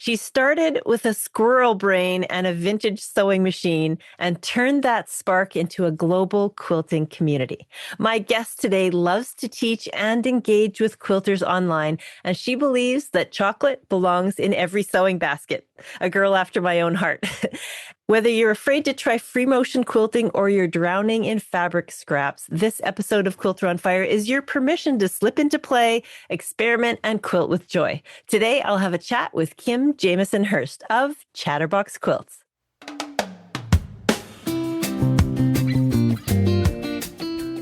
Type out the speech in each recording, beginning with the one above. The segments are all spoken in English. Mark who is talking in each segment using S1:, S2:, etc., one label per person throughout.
S1: She started with a squirrel brain and a vintage sewing machine and turned that spark into a global quilting community. My guest today loves to teach and engage with quilters online, and she believes that chocolate belongs in every sewing basket. A girl after my own heart. Whether you're afraid to try free motion quilting or you're drowning in fabric scraps, this episode of Quilter on Fire is your permission to slip into play, experiment, and quilt with joy. Today, I'll have a chat with Kim Jamieson-Hirst of Chatterbox Quilts.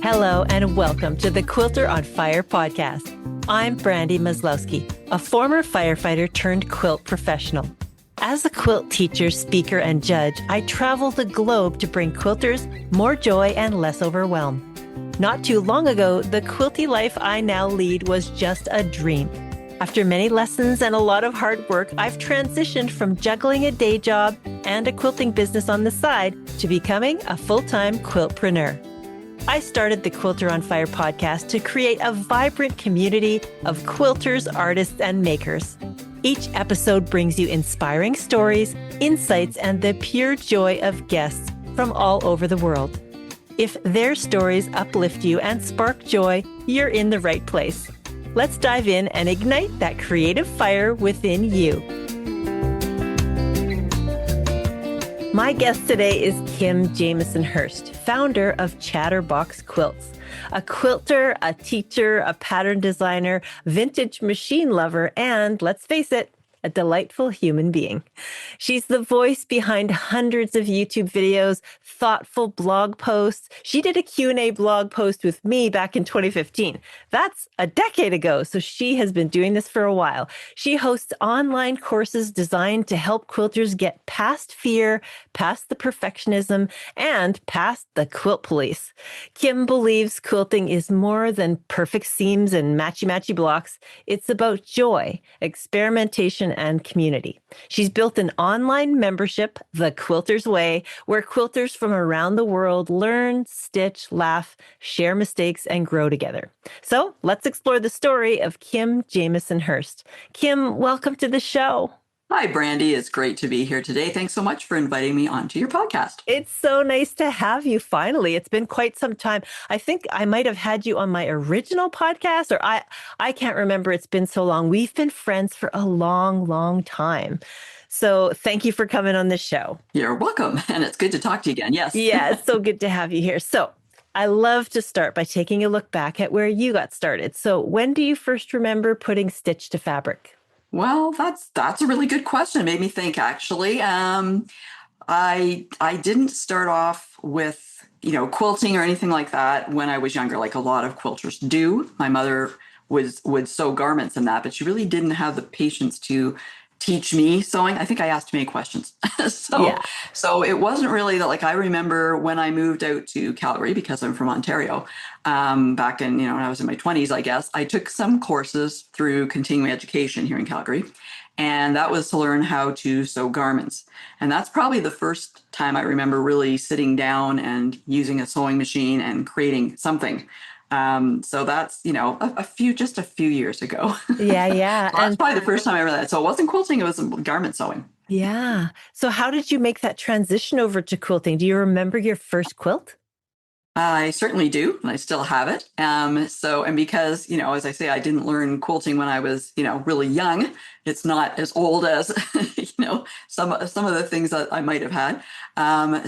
S1: Hello, and welcome to the Quilter on Fire podcast. I'm Brandy Maslowski, a former firefighter turned quilt professional. As a quilt teacher, speaker, and judge, I travel the globe to bring quilters more joy and less overwhelm. Not too long ago, the quilty life I now lead was just a dream. After many lessons and a lot of hard work, I've transitioned from juggling a day job and a quilting business on the side to becoming a full-time quiltpreneur. I started the Quilter on Fire podcast to create a vibrant community of quilters, artists, and makers. Each episode brings you inspiring stories, insights, and the pure joy of guests from all over the world. If their stories uplift you and spark joy, you're in the right place. Let's dive in and ignite that creative fire within you. My guest today is Kim Jamieson-Hirst, founder of Chatterbox Quilts. A quilter, a teacher, a pattern designer, vintage machine lover, and let's face it, a delightful human being. She's the voice behind hundreds of YouTube videos, thoughtful blog posts. She did a Q&A blog post with me back in 2015. That's a decade ago, so she has been doing this for a while. She hosts online courses designed to help quilters get past fear, past the perfectionism, and past the quilt police. Kim believes quilting is more than perfect seams and matchy-matchy blocks. It's about joy, experimentation, and community. She's built an online membership, The Quilter's Way, where quilters from around the world learn, stitch, laugh, share mistakes, and grow together. So let's explore the story of Kim Jamieson-Hirst. Kim, welcome to the show.
S2: Hi, Brandy. It's great to be here today. Thanks so much for inviting me onto your podcast.
S1: It's so nice to have you finally. It's been quite some time. I think I might have had you on my original podcast, or I can't remember. It's been so long. We've been friends for a long, long time. So thank you for coming on the show.
S2: You're welcome. And it's good to talk to you again. Yes.
S1: Yeah, it's so good to have you here. So I love to start by taking a look back at where you got started. So when do you first remember putting stitch to fabric?
S2: Well, that's a really good question. It made me think, actually. I didn't start off with, quilting or anything like that when I was younger, like a lot of quilters do. My mother would sew garments and that, but she really didn't have the patience to teach me sewing. I think I asked too many questions. So it wasn't really that, like, I remember when I moved out to Calgary, because I'm from Ontario, back in, when I was in my 20s, I guess, I took some courses through continuing education here in Calgary. And that was to learn how to sew garments. And that's probably the first time I remember really sitting down and using a sewing machine and creating something. So that's, just a few years ago.
S1: Yeah.
S2: So that's probably the first time I ever that. So it wasn't quilting, it was garment sewing.
S1: Yeah. So how did you make that transition over to quilting? Do you remember your first quilt?
S2: I certainly do, and I still have it. And because, as I say, I didn't learn quilting when I was, really young. It's not as old as, some of the things that I might have had.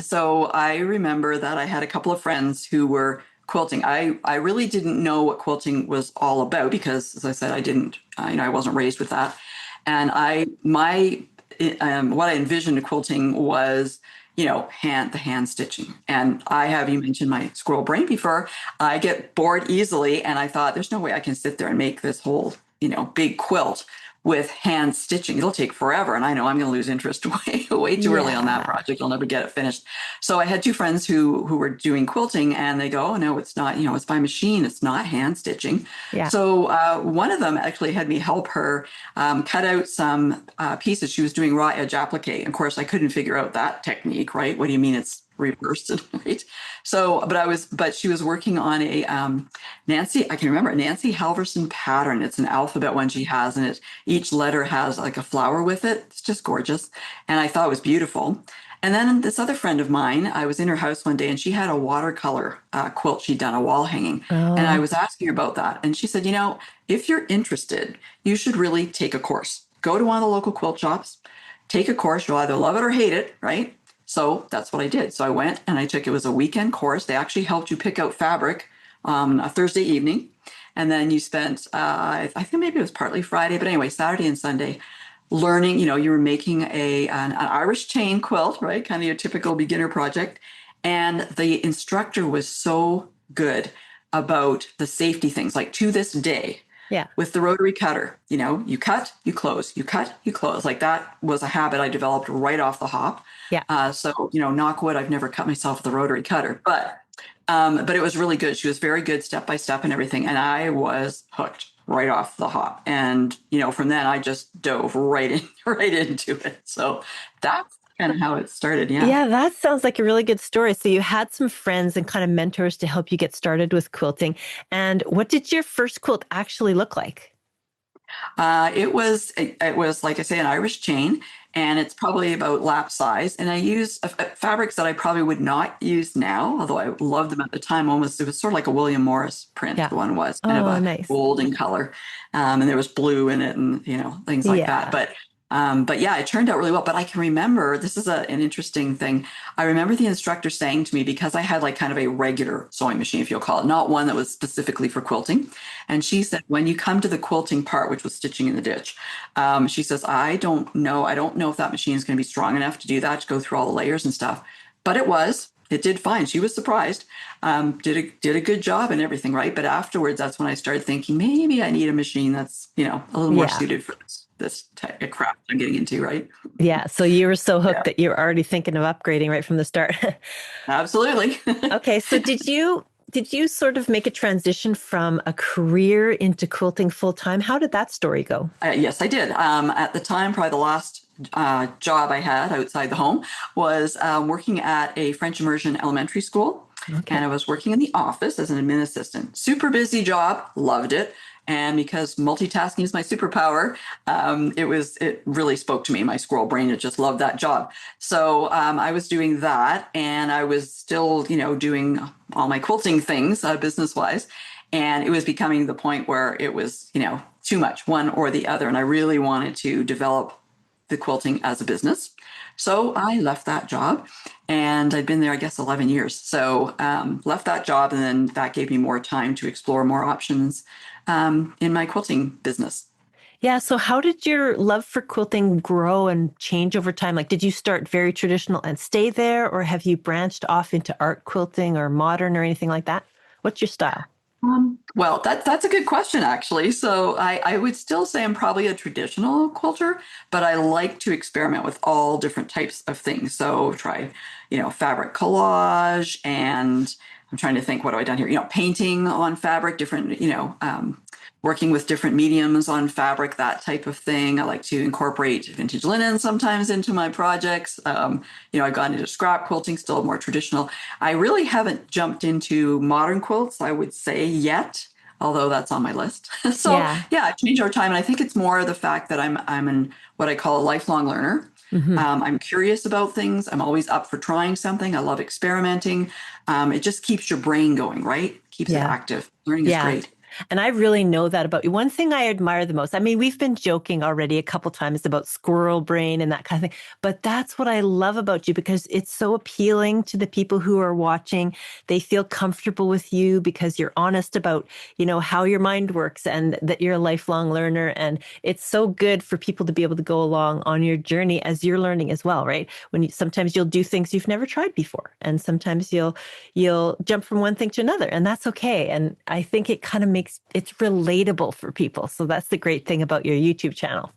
S2: So I remember that I had a couple of friends who were quilting. I really didn't know what quilting was all about because, as I said, I wasn't raised with that. And what I envisioned quilting was, the hand stitching. And you mentioned my squirrel brain before. I get bored easily. And I thought, there's no way I can sit there and make this whole, big quilt with hand stitching. It'll take forever. And I know I'm going to lose interest way too early on that project. I'll never get it finished. So I had two friends who were doing quilting, and they go, oh, no, it's not, it's by machine. It's not hand stitching. Yeah. So one of them actually had me help her cut out some pieces. She was doing raw edge applique. Of course, I couldn't figure out that technique, right? What do you mean it's reversed it, right? So, but she was working on a I can remember a Nancy Halverson pattern. It's an alphabet one she has, and each letter has like a flower with it. It's just gorgeous, and I thought it was beautiful. And then this other friend of mine, I was in her house one day, and she had a watercolor quilt she'd done, a wall hanging, and I
S1: Oh,
S2: was asking her about that, and she said, if you're interested, you should really take a course. Go to one of the local quilt shops, take a course. You'll either love it or hate it, right? So that's what I did. So I went and I took, it was a weekend course. They actually helped you pick out fabric on a Thursday evening. And then you spent, I think maybe it was partly Friday, but anyway, Saturday and Sunday learning, you were making an Irish chain quilt, right? Kind of your typical beginner project. And the instructor was so good about the safety things. Like to this day,
S1: yeah.
S2: with the rotary cutter, you cut, you close, you cut, you close. Like that was a habit I developed right off the hop.
S1: Yeah.
S2: So, knock wood, I've never cut myself with a rotary cutter, but it was really good. She was very good step by step and everything. And I was hooked right off the hop. And, from then I just dove right into it. So that's kind of how it started. Yeah.
S1: Yeah, that sounds like a really good story. So you had some friends and kind of mentors to help you get started with quilting. And what did your first quilt actually look like?
S2: It was like I say, an Irish chain, and it's probably about lap size. And I use fabrics that I probably would not use now, although I loved them at the time. It was sort of like a William Morris print.
S1: Yeah.
S2: The one was kind of
S1: Oh,
S2: a
S1: nice.
S2: golden color, and there was blue in it, and things like that.
S1: Yeah.
S2: But yeah, it turned out really well. But I can remember, this is an interesting thing. I remember the instructor saying to me, because I had like kind of a regular sewing machine, if you'll call it, not one that was specifically for quilting. And she said, when you come to the quilting part, which was stitching in the ditch, she says, I don't know if that machine is going to be strong enough to do that, to go through all the layers and stuff. But it did fine. She was surprised. Did a good job and everything, right? But afterwards, that's when I started thinking, maybe I need a machine that's, a little more
S1: Yeah.
S2: suited for this type of craft I'm getting into, right?
S1: Yeah. So you were so hooked
S2: Yeah,
S1: that you're already thinking of upgrading right from the start.
S2: absolutely.
S1: Okay. So did you sort of make a transition from a career into quilting full time? How did that story go?
S2: Yes, I did. At the time, probably the last job I had outside the home was working at a French immersion elementary school. And
S1: Okay.
S2: I was working in the office as an admin assistant. Super busy job, loved it. And because multitasking is my superpower, it really spoke to me. My squirrel brain had just loved that job. So I was doing that, and I was still, doing all my quilting things business wise. And it was becoming the point where it was, too much, one or the other. And I really wanted to develop the quilting as a business. So I left that job, and I'd been there, I guess, 11 years. So left that job, and then that gave me more time to explore more options in my quilting business.
S1: Yeah. So how did your love for quilting grow and change over time? Like, did you start very traditional and stay there, or have you branched off into art quilting or modern or anything like that? What's your style?
S2: Well, that's a good question, actually. So I would still say I'm probably a traditional quilter, but I like to experiment with all different types of things. So try, fabric collage, and I'm trying to think, what have I done here? Painting on fabric, different, working with different mediums on fabric, that type of thing. I like to incorporate vintage linen sometimes into my projects. I've gone into scrap quilting, still more traditional. I really haven't jumped into modern quilts, I would say, yet, although that's on my list. So
S1: Yeah.
S2: yeah, I've changed over time. And I think it's more the fact that I'm what I call a lifelong learner.
S1: Hmm.
S2: I'm curious about things. I'm always up for trying something. I love experimenting. It just keeps your brain going, right? Keeps it
S1: Yeah.
S2: active. Learning is
S1: Yeah.
S2: great.
S1: And I really know that about you. One thing I admire the most, I mean, we've been joking already a couple times about squirrel brain and that kind of thing, but that's what I love about you, because it's so appealing to the people who are watching. They feel comfortable with you because you're honest about, how your mind works and that you're a lifelong learner. And it's so good for people to be able to go along on your journey as you're learning as well, right? Sometimes you'll do things you've never tried before, and sometimes you'll jump from one thing to another, and that's okay. And I think it kind of makes it's relatable for people. So that's the great thing about your YouTube channel.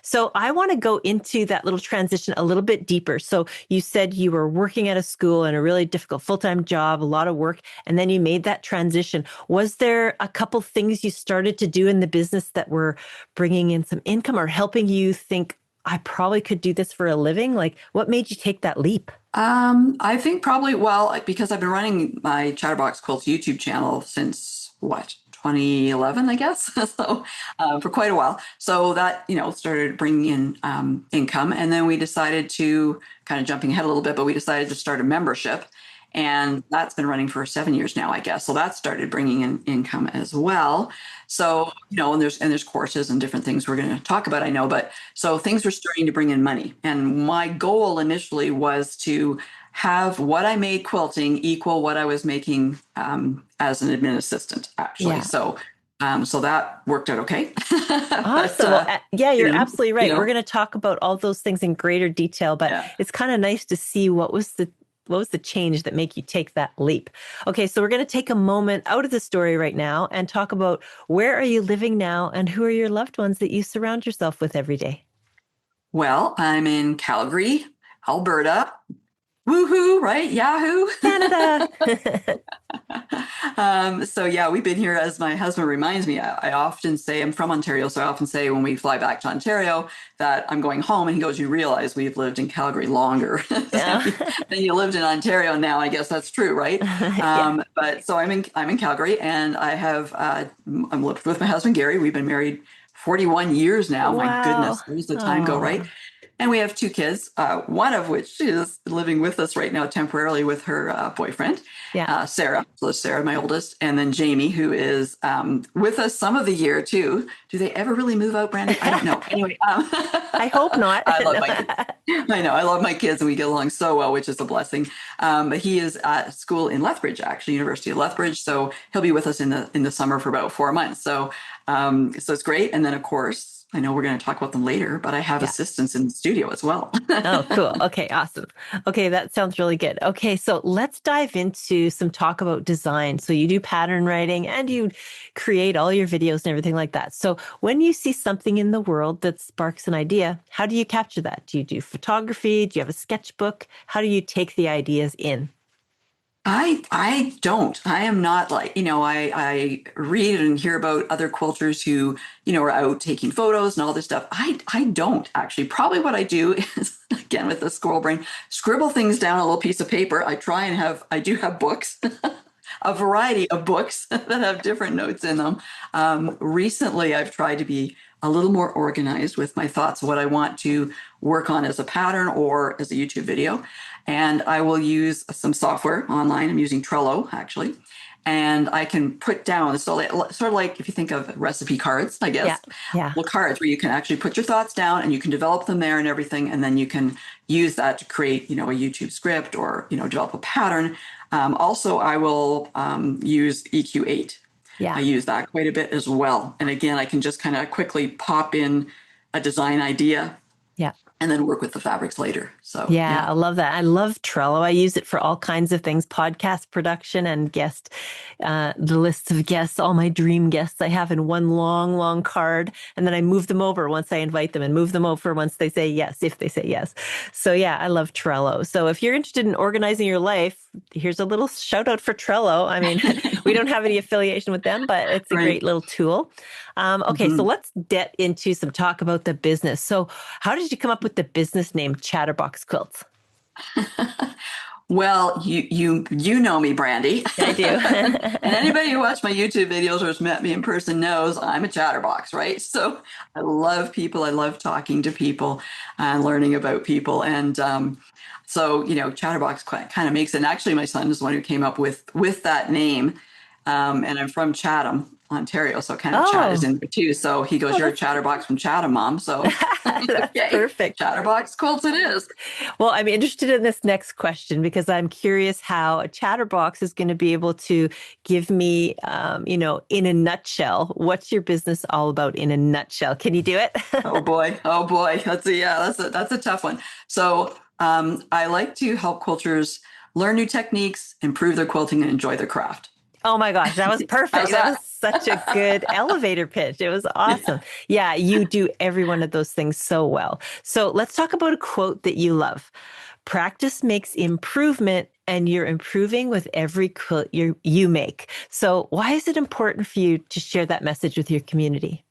S1: So I want to go into that little transition a little bit deeper. So you said you were working at a school in a really difficult full-time job, a lot of work, and then you made that transition. Was there a couple things you started to do in the business that were bringing in some income or helping you think, I probably could do this for a living? Like, what made you take that leap?
S2: I think probably, because I've been running my Chatterbox Quilts YouTube channel since what, 2011, I guess. So, for quite a while. So that, started bringing in income. And then we decided to kind of jumping ahead a little bit, but we decided to start a membership. And that's been running for 7 years now, I guess. So that started bringing in income as well. So, and there's courses and different things we're going to talk about, I know, but so things were starting to bring in money. And my goal initially was to have what I made quilting equal what I was making as an admin assistant, actually.
S1: Yeah.
S2: So that worked out okay. But,
S1: Awesome. Well, yeah, you're absolutely right. We're
S2: know,
S1: going to talk about all those things in greater detail, but
S2: yeah.
S1: it's kind of nice to see what was the change that make you take that leap. Okay, so we're going to take a moment out of the story right now and talk about where are you living now and who are your loved ones that you surround yourself with every day?
S2: Well, I'm in Calgary, Alberta. Woohoo, right? Yahoo.
S1: Canada.
S2: So yeah, we've been here, as my husband reminds me. I often say I'm from Ontario, so I often say when we fly back to Ontario that I'm going home, and he goes, "You realize we've lived in Calgary longer
S1: Yeah.
S2: than you lived in Ontario now." I guess that's true, right?
S1: Yeah.
S2: But so I'm in Calgary, and I'm lived with my husband Gary. We've been married 41 years now. My
S1: Wow.
S2: goodness, where's the time go, right?
S1: Oh,
S2: And we have two kids, one of which is living with us right now temporarily with her boyfriend,
S1: yeah.
S2: Sarah. So Sarah, my oldest, and then Jamie, who is with us some of the year too. Do they ever really move out, Brandy? I don't know. Anyway,
S1: I hope not.
S2: I love my kids. I know I love my kids, and we get along so well, which is a blessing. But he is at school in Lethbridge, actually, University of Lethbridge. So he'll be with us in the summer for about 4 months. So it's great. And then of course, I know we're going to talk about them later, but I have
S1: Yeah.
S2: assistants in the studio as well.
S1: Oh, cool. Okay, awesome. Okay, that sounds really good. Okay, so let's dive into some talk about design. So you do pattern writing and you create all your videos and everything like that. So when you see something in the world that sparks an idea, how do you capture that? Do you do photography? Do you have a sketchbook? How do you take the ideas in?
S2: I don't. I am not like, I read and hear about other quilters who, are out taking photos and all this stuff. I don't actually. Probably what I do is, again, with the squirrel brain, scribble things down on a little piece of paper. I do have books, a variety of books that have different notes in them. Recently, I've tried to be a little more organized with my thoughts, what I want to work on as a pattern or as a YouTube video. And I will use some software online. I'm using Trello, actually. And I can put down, sort of like if you think of recipe cards, I guess.
S1: Yeah. Yeah.
S2: Well, cards where you can actually put your thoughts down and you can develop them there and everything. And then you can use that to create, a YouTube script or, develop a pattern. Also, I will use EQ8.
S1: Yeah.
S2: I use that quite a bit as well. And again, I can just kind of quickly pop in a design idea
S1: Yeah.
S2: and then work with the fabrics later. So
S1: Yeah, I love that. I love Trello. I use it for all kinds of things, podcast production and the lists of guests, all my dream guests I have in one long, long card. And then I move them over once I invite them and move them over once they say yes, if they say yes. So yeah, I love Trello. So if you're interested in organizing your life, here's a little shout out for Trello. I mean, we don't have any affiliation with them, but it's a
S2: Right.
S1: great little tool. Okay, so let's get into some talk about the business. So how did you come up with the business name Chatterbox Quilts?
S2: Well, you know me, Brandy.
S1: I do.
S2: And anybody who watched my YouTube videos or has met me in person knows I'm a chatterbox, right? So I love people. I love talking to people and learning about people. And so, chatterbox kind of makes it. And actually, my son is the one who came up with that name. And I'm from Chatham, Ontario, so kind of chat is in there too. So he goes, "You're a chatterbox from Chatham, Mom." So
S1: That's
S2: okay,
S1: perfect.
S2: Chatterbox Quilts it is.
S1: Well, I'm interested in this next question because I'm curious how a chatterbox is going to be able to give me, in a nutshell, what's your business all about in a nutshell? Can you do it?
S2: Oh boy. That's a tough one. So I like to help quilters learn new techniques, improve their quilting, and enjoy their craft.
S1: Oh my gosh, that was perfect.
S2: How's
S1: That
S2: that?
S1: was such a good elevator pitch. It was awesome. Yeah, you do every one of those things so well. So let's talk about a quote that you love. Practice makes improvement, and you're improving with every quilt you make. So why is it important for you to share that message with your community?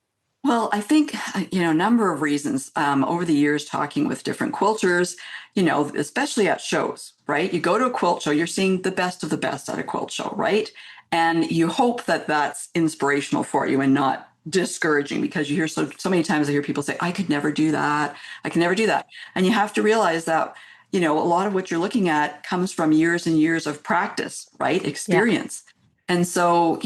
S2: Well, I think, a number of reasons over the years talking with different quilters, especially at shows, right? You go to a quilt show, you're seeing the best of the best at a quilt show, right? And you hope that that's inspirational for you and not discouraging, because you hear so many times I hear people say, I could never do that. I can never do that. And you have to realize that, a lot of what you're looking at comes from years and years of practice, right?
S1: Yeah.
S2: Experience. And so,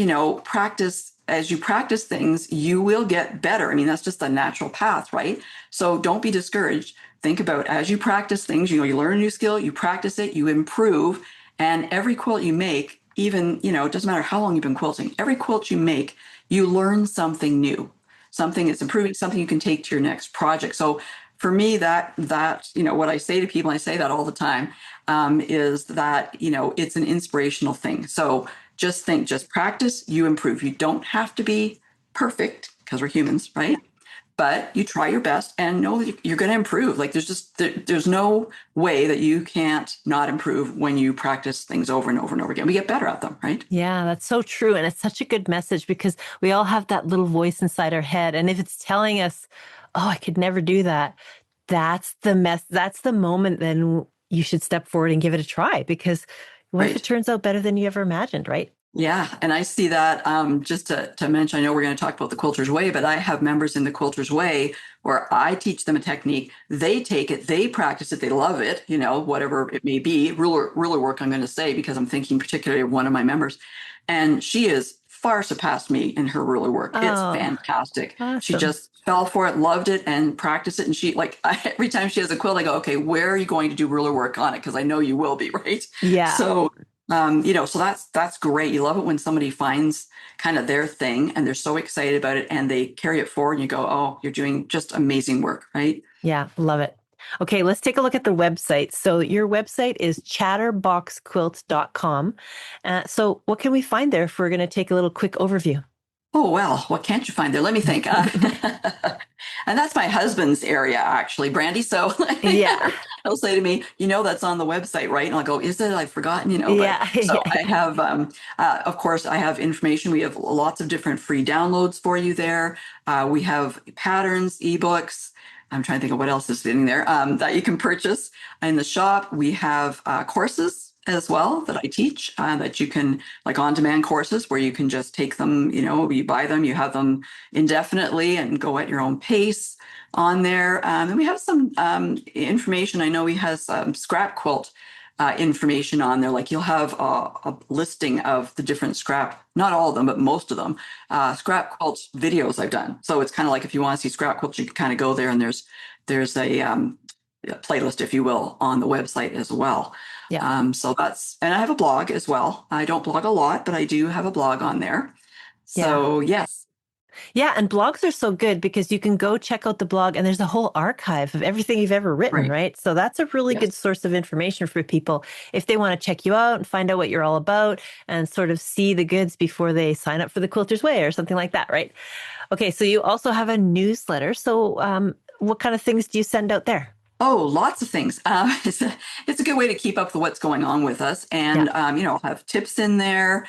S2: as you practice things, you will get better. I mean, that's just the natural path, right? So don't be discouraged. Think about as you practice things, you learn a new skill, you practice it, you improve. And every quilt you make, even, it doesn't matter how long you've been quilting, every quilt you make, you learn something new, something that's improving, something you can take to your next project. So for me, that what I say to people, I say that all the time, is that, it's an inspirational thing. So just practice, you improve. You don't have to be perfect because we're humans, right? But you try your best and know that you're going to improve. Like there's no way that you can't not improve when you practice things over and over and over again. We get better at them, right?
S1: Yeah, that's so true. And it's such a good message because we all have that little voice inside our head. And if it's telling us, oh, I could never do that, that's the moment then you should step forward and give it a try, because what if it
S2: Right.
S1: turns out better than you ever imagined, right?
S2: Yeah, and I see that just to mention, I know we're going to talk about the Quilter's Way, but I have members in the Quilter's Way where I teach them a technique. They take it, they practice it, they love it, whatever it may be. Ruler work, I'm going to say, because I'm thinking particularly of one of my members. And she is far surpassed me in her ruler work. It's
S1: Oh,
S2: fantastic. She
S1: awesome.
S2: just fell for it, loved it, and practiced it. And she, every time she has a quilt, I go, okay, where are you going to do ruler work on it? Because I know you will be, right?
S1: Yeah.
S2: So so that's great. You love it when somebody finds kind of their thing and they're so excited about it and they carry it forward and you go, oh, you're doing just amazing work, right?
S1: Yeah. Love it. Okay, let's take a look at the website. So your website is chatterboxquilts.com. So what can we find there if we're going to take a little quick overview?
S2: Oh, well, what can't you find there? Let me think. And that's my husband's area, actually, Brandy. So
S1: Yeah.
S2: he'll say to me, that's on the website, right? And I'll go, is it? I've forgotten, but
S1: Yeah.
S2: so
S1: Yeah.
S2: I have, of course, I have information. We have lots of different free downloads for you there. We have patterns, ebooks. I'm trying to think of what else is sitting there that you can purchase in the shop. We have courses as well that I teach that you can, like on-demand courses where you can just take them, you buy them, you have them indefinitely and go at your own pace on there. And we have some information. I know we have some scrap quilt information on there. Like you'll have a listing of the different scrap, not all of them, but most of them, scrap quilt videos I've done. So it's kind of like if you want to see scrap quilts, you can kind of go there and there's a playlist, if you will, on the website as well.
S1: Yeah.
S2: So and I have a blog as well. I don't blog a lot, but I do have a blog on there.
S1: Yeah.
S2: So yes,
S1: Yeah, and blogs are so good because you can go check out the blog and there's a whole archive of everything you've ever written,
S2: right.
S1: right? So that's a really
S2: Yes.
S1: good source of information for people if they want to check you out and find out what you're all about and sort of see the goods before they sign up for the Quilter's Way or something like that, right? Okay, so you also have a newsletter. So what kind of things do you send out there?
S2: Oh, lots of things. It's a good way to keep up with what's going on with us.
S1: Yeah.
S2: And, I'll have tips in there,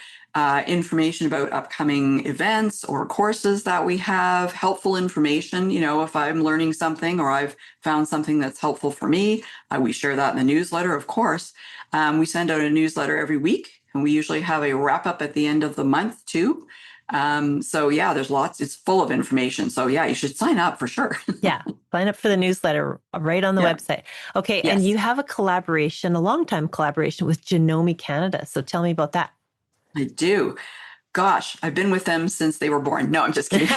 S2: information about upcoming events or courses that we have, helpful information. If I'm learning something or I've found something that's helpful for me, we share that in the newsletter, of course. We send out a newsletter every week, and we usually have a wrap up at the end of the month too. So yeah, there's lots, it's full of information. So yeah, you should sign up for sure.
S1: Yeah. Sign up for the newsletter right on the
S2: Yeah.
S1: website. Okay. And you
S2: Yes,
S1: have a long time collaboration with Genome Canada. So tell me about that.
S2: I do. Gosh, I've been with them since they were born. No, I'm just kidding.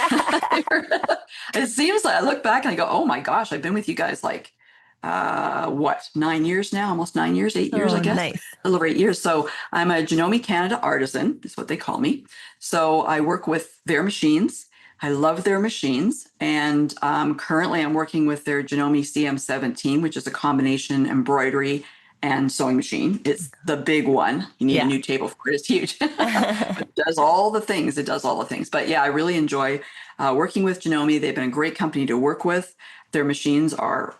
S2: It seems like I look back and I go, oh my gosh, I've been with you guys like what, 9 years now, almost 9 years, 8 years, I
S1: Oh,
S2: guess,
S1: nice.
S2: a little over 8 years. So I'm a Genome Canada artisan, is what they call me. So I work with their machines. I love their machines. And currently I'm working with their Genome CM17, which is a combination embroidery and sewing machine. It's the big one. You need a
S1: Yeah.
S2: new table for it. It's huge. It does all the things. It does all the things. But yeah, I really enjoy working with Genome. They've been a great company to work with. Their machines are,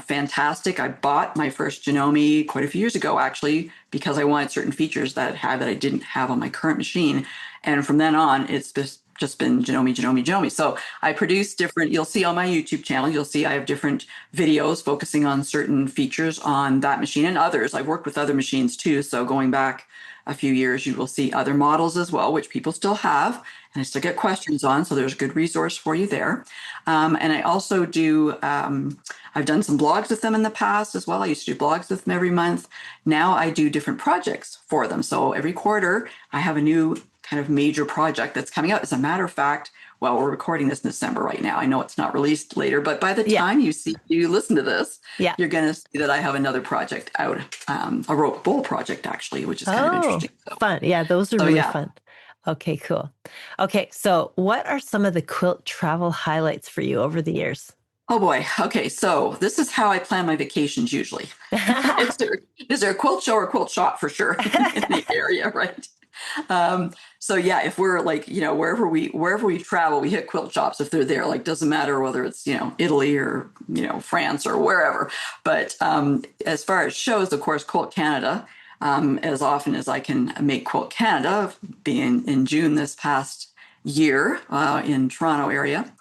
S2: fantastic. I bought my first Genome quite a few years ago, actually, because I wanted certain features that it had that I didn't have on my current machine. And from then on, it's just just been Janome. So I produce different, you'll see on my YouTube channel, you'll see I have different videos focusing on certain features on that machine and others. I've worked with other machines too. So going back a few years, you will see other models as well, which people still have and I still get questions on. So there's a good resource for you there. And I also do, I've done some blogs with them in the past as well. I used to do blogs with them every month. Now I do different projects for them. So every quarter I have a new kind of major project that's coming out. As a matter of fact, well, we're recording this in December right now. I know it's not released later, but by the time you listen to this, you're going to see that I have another project out, a rope bowl project actually, which is kind of interesting. So,
S1: fun. Yeah, those are really fun. Okay, cool. Okay, so what are some of the quilt travel highlights for you over the years?
S2: Oh boy. Okay, so this is how I plan my vacations usually. Is there a quilt show or a quilt shop for sure in the area, right? So yeah, if we're like, wherever we travel, we hit quilt shops if they're there. Like, doesn't matter whether it's, Italy or, France or wherever. But as far as shows, of course, Quilt Canada, as often as I can make Quilt Canada, being in June this past year in Toronto area.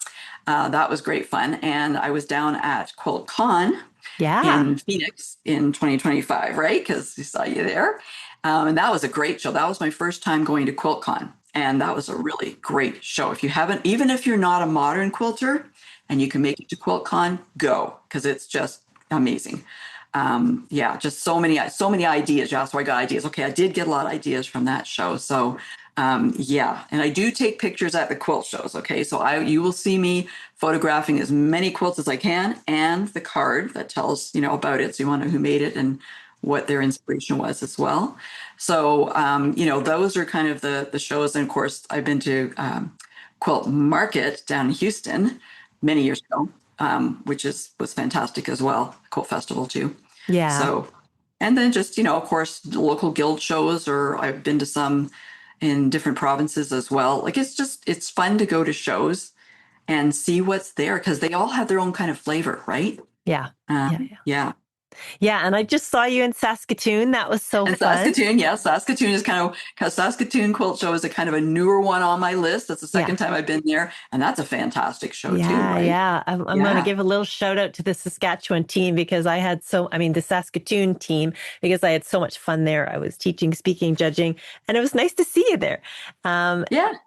S2: That was great fun. And I was down at Quilt Con in Phoenix in 2025, right? Because we saw you there. And that was a great show. That was my first time going to QuiltCon. And that was a really great show. If you haven't, even if you're not a modern quilter and you can make it to QuiltCon, go, because it's just amazing. Just so many ideas. Yeah, so I got ideas. Okay, I did get a lot of ideas from that show. So and I do take pictures at the quilt shows. Okay, so you will see me photographing as many quilts as I can, and the card that tells about it. So you want to know who made it and what their inspiration was as well. So those are kind of the shows. And of course, I've been to Quilt Market down in Houston many years ago, which was fantastic as well. Quilt Festival too.
S1: Yeah.
S2: So, and then just of course, local guild shows, or I've been to some in different provinces as well. Like it's fun to go to shows and see what's there because they all have their own kind of flavor, right?
S1: Yeah.
S2: Yeah.
S1: Yeah, and I just saw you in Saskatoon. That was so fun.
S2: Saskatoon, yes. Saskatoon is because Saskatoon Quilt Show is a kind of a newer one on my list. That's the second time I've been there, and that's a fantastic show too, right?
S1: Yeah. I'm going to give a little shout out to the Saskatchewan team because the Saskatoon team, because I had so much fun there. I was teaching, speaking, judging, and it was nice to see you there.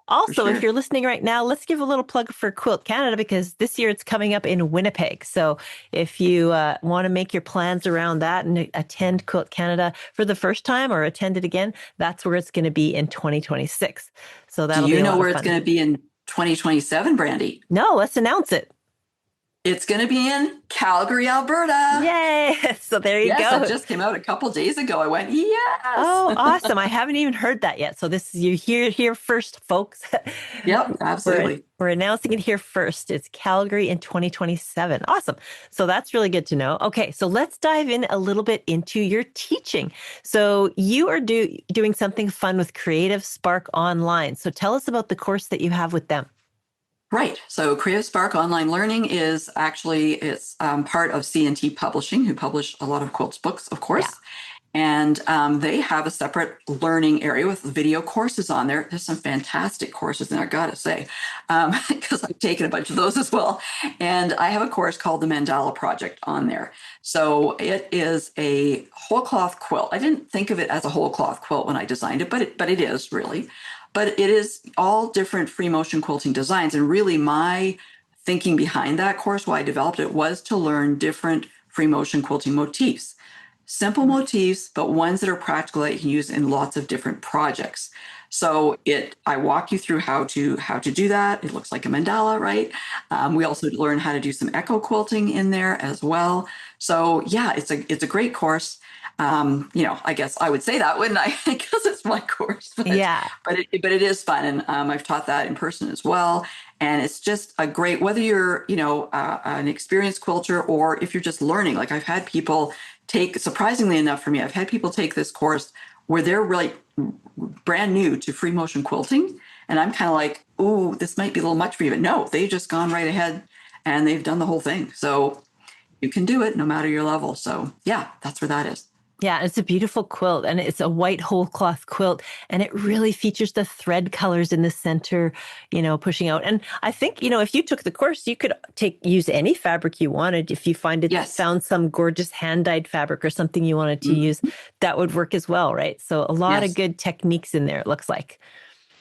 S1: Also, if you're listening right now, let's give a little plug for Quilt Canada because this year it's coming up in Winnipeg. So if you want to make your plans around that and attend Quilt Canada for the first time or attend it again, that's where it's going to be in 2026. So that'll be a lot of fun. Do you know
S2: where it's going to be in 2027, Brandy?
S1: No, let's announce it.
S2: It's going to be in Calgary, Alberta.
S1: Yay! So there you go.
S2: It just came out a couple days ago. I went, yes.
S1: Oh, awesome. I haven't even heard that yet. So this is you here first, folks.
S2: Yep, absolutely.
S1: We're announcing it here first. It's Calgary in 2027. Awesome. So that's really good to know. Okay, so let's dive in a little bit into your teaching. So you are doing something fun with Creative Spark Online. So tell us about the course that you have with them.
S2: Right. So Creative Spark Online Learning is it's part of C&T Publishing, who publish a lot of quilts books, of course. Yeah. And they have a separate learning area with video courses on there. There's some fantastic courses in there, I gotta say, because I've taken a bunch of those as well. And I have a course called the Mandala Project on there. So it is a whole cloth quilt. I didn't think of it as a whole cloth quilt when I designed it, but it is really. But it is all different free motion quilting designs. And really my thinking behind that course, why I developed it, was to learn different free motion quilting motifs. Simple motifs, but ones that are practical that you can use in lots of different projects. So I walk you through how to do that. It looks like a mandala, right? We also learn how to do some echo quilting in there as well. So yeah, it's a great course. I guess I would say that, wouldn't I? Because it's my course. But it is fun, and I've taught that in person as well. And it's just a great, whether you're an experienced quilter or if you're just learning. Like I've had people take, surprisingly enough for me, I've had people take this course where they're really brand new to free motion quilting, and I'm kind of like, ooh, this might be a little much for you. But no, they've just gone right ahead and they've done the whole thing. So you can do it no matter your level. So yeah, that's where that is.
S1: Yeah, it's a beautiful quilt and it's a white whole cloth quilt and it really features the thread colors in the center, pushing out. And I think, if you took the course, you could use any fabric you wanted. If you
S2: Yes.
S1: found some gorgeous hand-dyed fabric or something you wanted to use,
S2: Mhm.
S1: that would work as well, right? So a lot of
S2: Yes.
S1: good techniques in there, it looks like.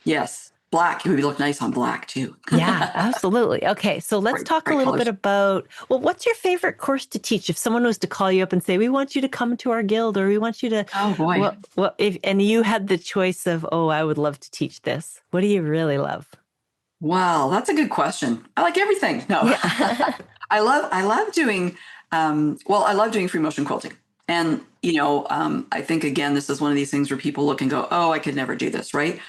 S2: Yes. Black. It would look nice on black too.
S1: Yeah, absolutely. Okay, so let's
S2: Bright,
S1: talk a
S2: bright
S1: little bit
S2: colors.
S1: about, well, what's your favorite course to teach? If someone was to call you up and say, "We want you to come to our guild," or "We want you to,"
S2: Oh boy.
S1: if and you had the choice of, "Oh, I would love to teach this." What do you really love?
S2: Wow, that's a good question. I like everything. No,
S1: Yeah.
S2: I love doing well, I love doing free motion quilting. And I think again, this is one of these things where people look and go, "Oh, I could never do this," right?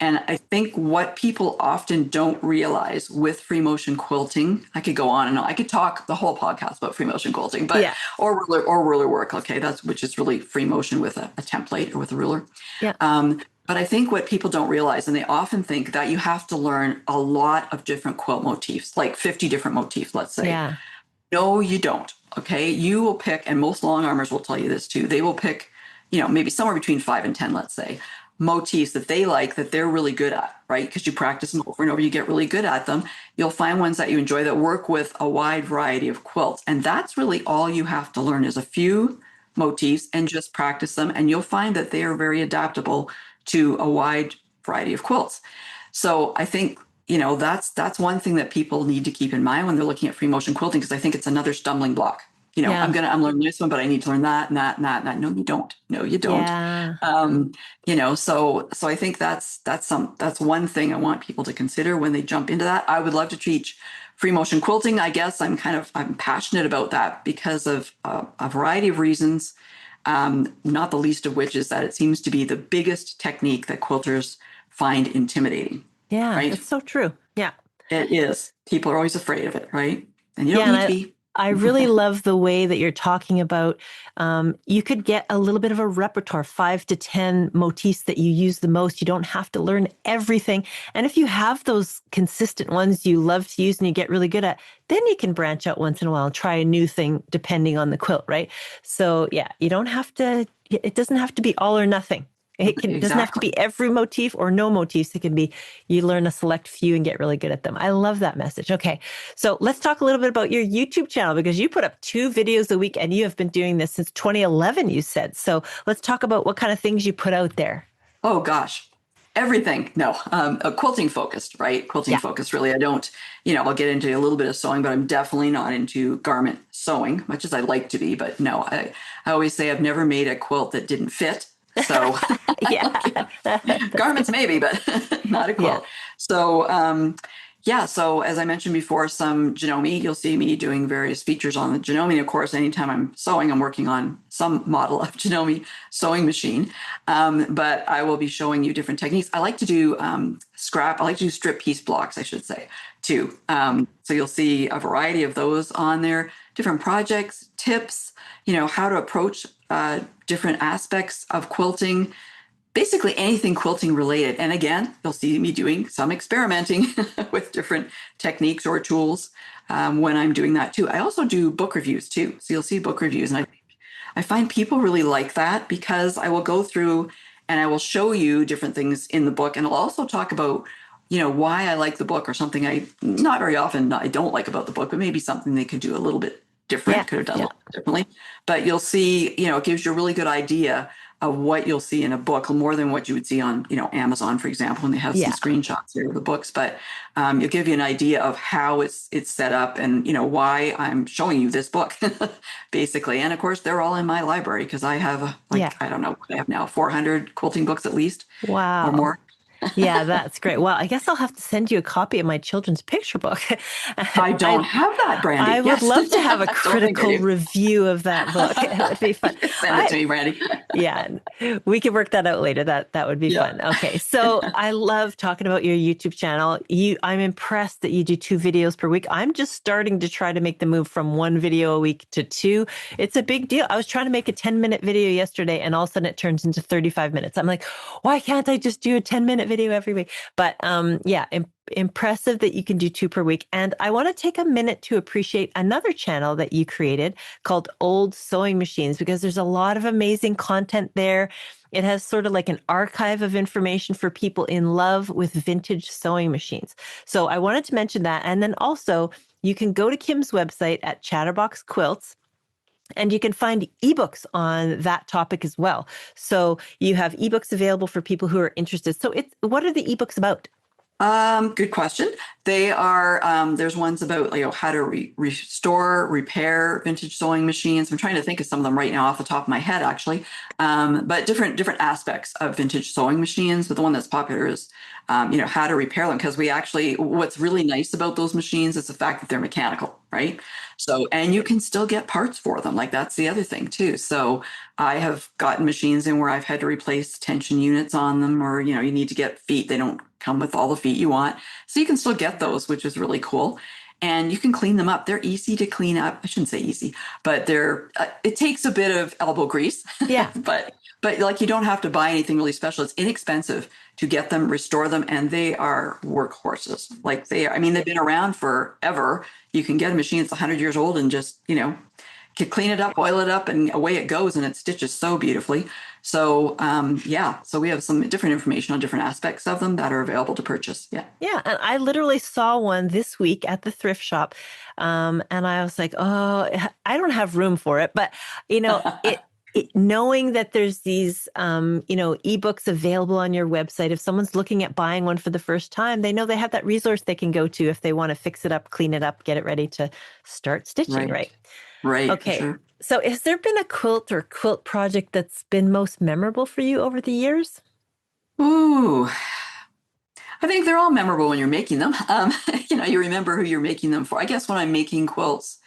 S2: And I think what people often don't realize with free motion quilting, I could go on and on. I could talk the whole podcast about free motion quilting, but
S1: Yeah.
S2: or ruler work. Okay, that's which is really free motion with a template or with a ruler.
S1: Yeah.
S2: But I think what people don't realize, and they often think that you have to learn a lot of different quilt motifs, like 50 different motifs, let's say.
S1: Yeah.
S2: No, you don't. Okay. You will pick, and most long armors will tell you this too. They will pick, maybe somewhere between 5 and 10, let's say, motifs that they like that they're really good at, right? Because you practice them over and over, you get really good at them. You'll find ones that you enjoy that work with a wide variety of quilts. And that's really all you have to learn is a few motifs and just practice them. And you'll find that they are very adaptable to a wide variety of quilts. So I think that's one thing that people need to keep in mind when they're looking at free motion quilting, because I think it's another stumbling block.
S1: Yeah.
S2: I'm learning this one, but I need to learn that and that and that and that. No, you don't. No, you don't.
S1: Yeah.
S2: So I think that's one thing I want people to consider when they jump into that. I would love to teach free motion quilting. I guess I'm passionate about that because of a variety of reasons. Not the least of which is that it seems to be the biggest technique that quilters find intimidating.
S1: Yeah.
S2: Right?
S1: That's so true. Yeah.
S2: It is. People are always afraid of it, right? And you don't
S1: Yeah. And
S2: need to be.
S1: I really love the way that you're talking about. You could get a little bit of a repertoire, 5 to 10 motifs that you use the most. You don't have to learn everything. And if you have those consistent ones you love to use and you get really good at, then you can branch out once in a while and try a new thing depending on the quilt, right? So yeah, you don't have to, it doesn't have to be all or nothing. It doesn't have to
S2: Exactly.
S1: be every motif or no motifs. It can be you learn a select few and get really good at them. I love that message. Okay. So let's talk a little bit about your YouTube channel because you put up 2 videos a week and you have been doing this since 2011, you said. So let's talk about what kind of things you put out there.
S2: Oh gosh. Everything. No, quilting focused, right? Quilting
S1: Yeah.
S2: focused, really. I don't, I'll get into a little bit of sewing, but I'm definitely not into garment sewing, much as I like to be. But no, I always say I've never made a quilt that didn't fit. So
S1: Yeah.
S2: garments maybe, but not a
S1: Yeah.
S2: quilt. So yeah, so as I mentioned before, some Janome, you'll see me doing various features on the Janome. Of course, anytime I'm sewing, I'm working on some model of Janome sewing machine. But I will be showing you different techniques. I like to do I like to do strip piece blocks, I should say, too. So you'll see a variety of those on there, different projects, tips, how to approach different aspects of quilting, basically anything quilting related. And again, you'll see me doing some experimenting with different techniques or tools when I'm doing that too. I also do book reviews too. So you'll see book reviews. And I find people really like that because I will go through and I will show you different things in the book. And I'll also talk about, why I like the book or something not very often I don't like about the book, but maybe something they could do a little bit different,
S1: Yeah.
S2: could have done a
S1: Yeah.
S2: little bit differently. But you'll see, it gives you a really good idea of what you'll see in a book, more than what you would see on, Amazon, for example, when they have
S1: Yeah.
S2: some screenshots there of the books. But it'll give you an idea of how it's set up and, why I'm showing you this book, basically. And of course, they're all in my library because I have,
S1: Yeah.
S2: I don't know, I have now 400 quilting books at least or
S1: Wow.
S2: more.
S1: Yeah, that's great. Well, I guess I'll have to send you a copy of my children's picture book.
S2: I don't have that, Brandy.
S1: I would
S2: Yes.
S1: love to have a
S2: Don't think I
S1: critical
S2: do.
S1: review of that book. It would be fun.
S2: Send it to me, Brandy.
S1: Yeah, we could work that out later. That would be
S2: Yeah.
S1: fun. Okay, so I love talking about your YouTube channel. I'm impressed that you do 2 videos per week. I'm just starting to try to make the move from 1 video a week to 2. It's a big deal. I was trying to make a 10-minute video yesterday, and all of a sudden it turns into 35 minutes. I'm like, why can't I just do a 10-minute video every week. But yeah, impressive that you can do 2 per week. And I want to take a minute to appreciate another channel that you created called Old Sewing Machines, because there's a lot of amazing content there. It has sort of like an archive of information for people in love with vintage sewing machines. So I wanted to mention that. And then also, you can go to Kim's website at Chatterbox Quilts, and you can find ebooks on that topic as well. So you have ebooks available for people who are interested. So what are the ebooks about?
S2: Good question. They are, there's ones about, how to restore, repair vintage sewing machines. I'm trying to think of some of them right now off the top of my head, actually. But different aspects of vintage sewing machines. But the one that's popular is, how to repair them. Because what's really nice about those machines is the fact that they're mechanical, right? So, and you can still get parts for them. Like that's the other thing too. So I have gotten machines in where I've had to replace tension units on them, or, you need to get feet. They don't come with all the feet you want. So you can still get those, which is really cool. And you can clean them up. They're easy to clean up. I shouldn't say easy, but it takes a bit of elbow grease.
S1: Yeah.
S2: but like you don't have to buy anything really special. It's inexpensive to get them, restore them, and they are workhorses. Like they've been around forever. You can get a machine that's 100 years old and just, can clean it up, oil it up, and away it goes, and it stitches so beautifully. So so we have some different information on different aspects of them that are available to purchase.
S1: Yeah, and I literally saw one this week at the thrift shop, and I was like, oh, I don't have room for it, but knowing that there's these ebooks available on your website, if someone's looking at buying one for the first time, they know they have that resource they can go to if they want to fix it up, clean it up, get it ready to start stitching, right?
S2: Right.
S1: Okay.
S2: Sure.
S1: So has there been a quilt or quilt project that's been most memorable for you over the years?
S2: Ooh, I think they're all memorable when you're making them. You remember who you're making them for. I guess when I'm making quilts,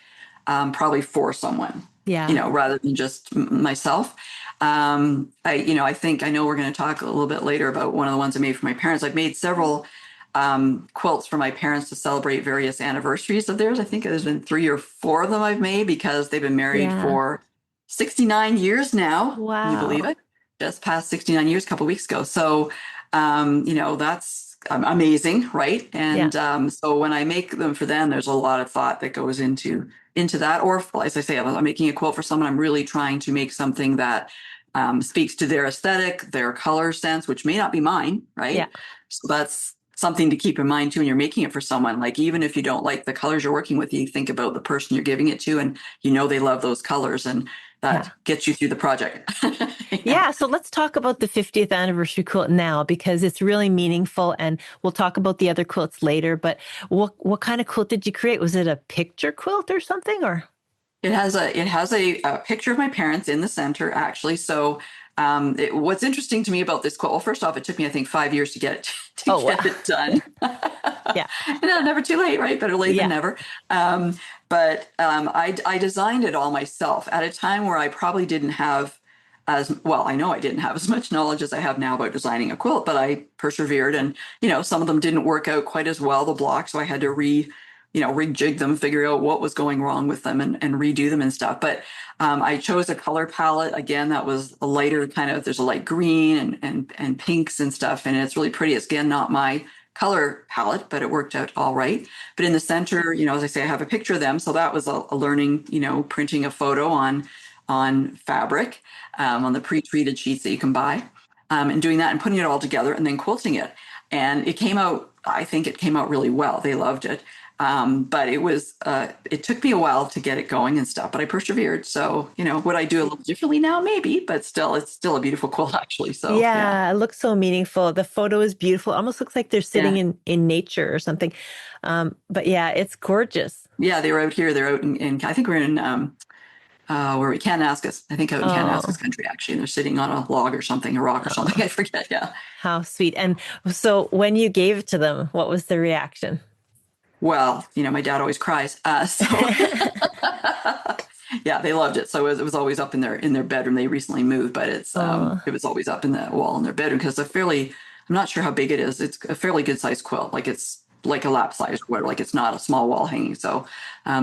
S2: probably for someone,
S1: Yeah.
S2: rather than just myself. I think I know we're going to talk a little bit later about one of the ones I made for my parents. I've made several quilts for my parents to celebrate various anniversaries of theirs. I think there's been 3 or 4 of them I've made because they've been married for 69 years now.
S1: Wow.
S2: Can you believe it? Just past 69 years a couple of weeks ago. So, that's amazing, right? And so when I make them for them, there's a lot of thought that goes into that. Or as I say, I'm making a quilt for someone, I'm really trying to make something that speaks to their aesthetic, their color sense, which may not be mine, right?
S1: Yeah.
S2: So that's something to keep in mind too when you're making it for someone. Like even if you don't like the colors you're working with, you think about the person you're giving it to, and they love those colors, and that gets you through the project.
S1: Yeah. So let's talk about the 50th anniversary quilt now, because it's really meaningful, and we'll talk about the other quilts later. But what kind of quilt did you create? Was it a picture quilt or something, or?
S2: It has a picture of my parents in the center, actually. So what's interesting to me about this quilt, well, first off, it took me, I think, 5 years to get it done.
S1: Yeah.
S2: Never too late, right? Better late than never. But I designed it all myself at a time where I probably didn't have as well. I know I didn't have as much knowledge as I have now about designing a quilt, but I persevered, and some of them didn't work out quite as well, the blocks, so I had to rejig them, figure out what was going wrong with them, and redo them and stuff. But I chose a color palette, again, that was a lighter kind of, there's a light green and pinks and stuff, and it's really pretty. It's, again, not my color palette, but it worked out all right. But in the center, as I say, I have a picture of them. So that was a learning, printing a photo on fabric, on the pre-treated sheets that you can buy, and doing that and putting it all together and then quilting it. And I think it came out really well. They loved it. But it took me a while to get it going and stuff, but I persevered. So, would I do a little differently now? Maybe, but still, it's still a beautiful quilt, actually. So
S1: yeah, it looks so meaningful. The photo is beautiful. It almost looks like they're sitting in nature or something. But yeah, it's gorgeous.
S2: Yeah, they were out here. They're out in I think we're in where we Kananaskis. I think out in Kananaskis country, actually. And they're sitting on a log or something, a rock or something. I forget. Yeah.
S1: How sweet. And so when you gave it to them, what was the reaction?
S2: Well, my dad always cries. So yeah, they loved it. So it was always up in their bedroom. They recently moved, but it was always up in the wall in their bedroom, because I'm not sure how big it is. It's a fairly good sized quilt. Like it's like a lap size or whatever, like it's not a small wall hanging. So,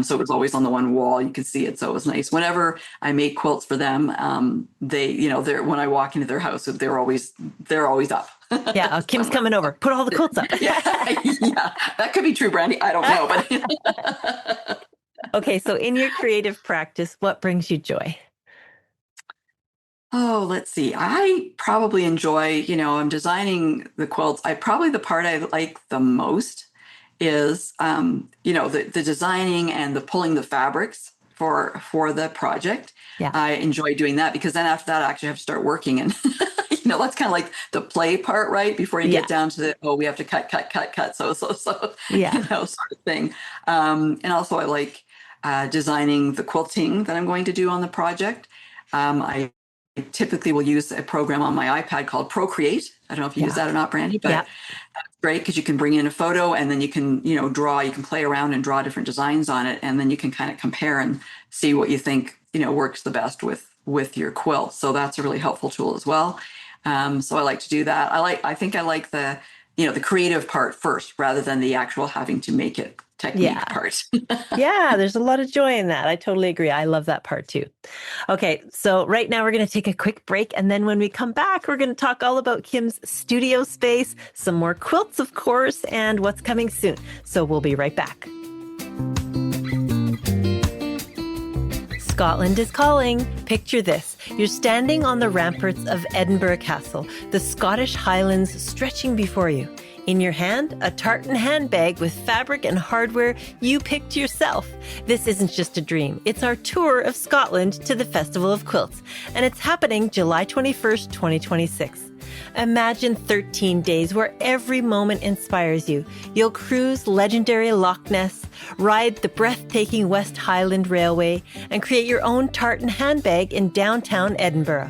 S2: so it was always on the one wall. You could see it. So it was nice. Whenever I make quilts for them, they, they're, when I walk into their house, they're always up.
S1: Yeah, Kim's coming over. Put all the quilts up.
S2: Yeah, yeah, that could be true, Brandy. I don't know, but
S1: Okay, so in your creative practice, what brings you joy?
S2: oh, let's see. I probably enjoy, I'm designing the quilts. The part I like the most is, the designing and the pulling the fabrics for the project.
S1: Yeah.
S2: I enjoy doing that because then after that, I actually have to start working and, that's kind of like the play part, right? Before you
S1: Yeah.
S2: get down to we have to cut. So,
S1: Yeah.
S2: sort of thing. And also I like designing the quilting that I'm going to do on the project. I typically will use a program on my iPad called Procreate. I don't know if you use that or not, Brandy, but that's great because you can bring in a photo and then you can, draw, you can play around and draw different designs on it. And then you can kind of compare and see what you think, works the best with your quilt. So that's a really helpful tool as well. So I like to do that. I think I like the creative part first rather than the actual having to make it technique part.
S1: Yeah, there's a lot of joy in that. I totally agree. I love that part too. Okay, so right now we're going to take a quick break. And then when we come back, we're going to talk all about Kim's studio space, some more quilts, of course, and what's coming soon. So we'll be right back. Scotland is calling. Picture this. You're standing on the ramparts of Edinburgh Castle, the Scottish Highlands stretching before you. In your hand, a tartan handbag with fabric and hardware you picked yourself. This isn't just a dream. It's our tour of Scotland to the Festival of Quilts, and it's happening July 21st, 2026. Imagine 13 days where every moment inspires you. You'll cruise legendary Loch Ness, ride the breathtaking West Highland Railway, and create your own tartan handbag in downtown Edinburgh.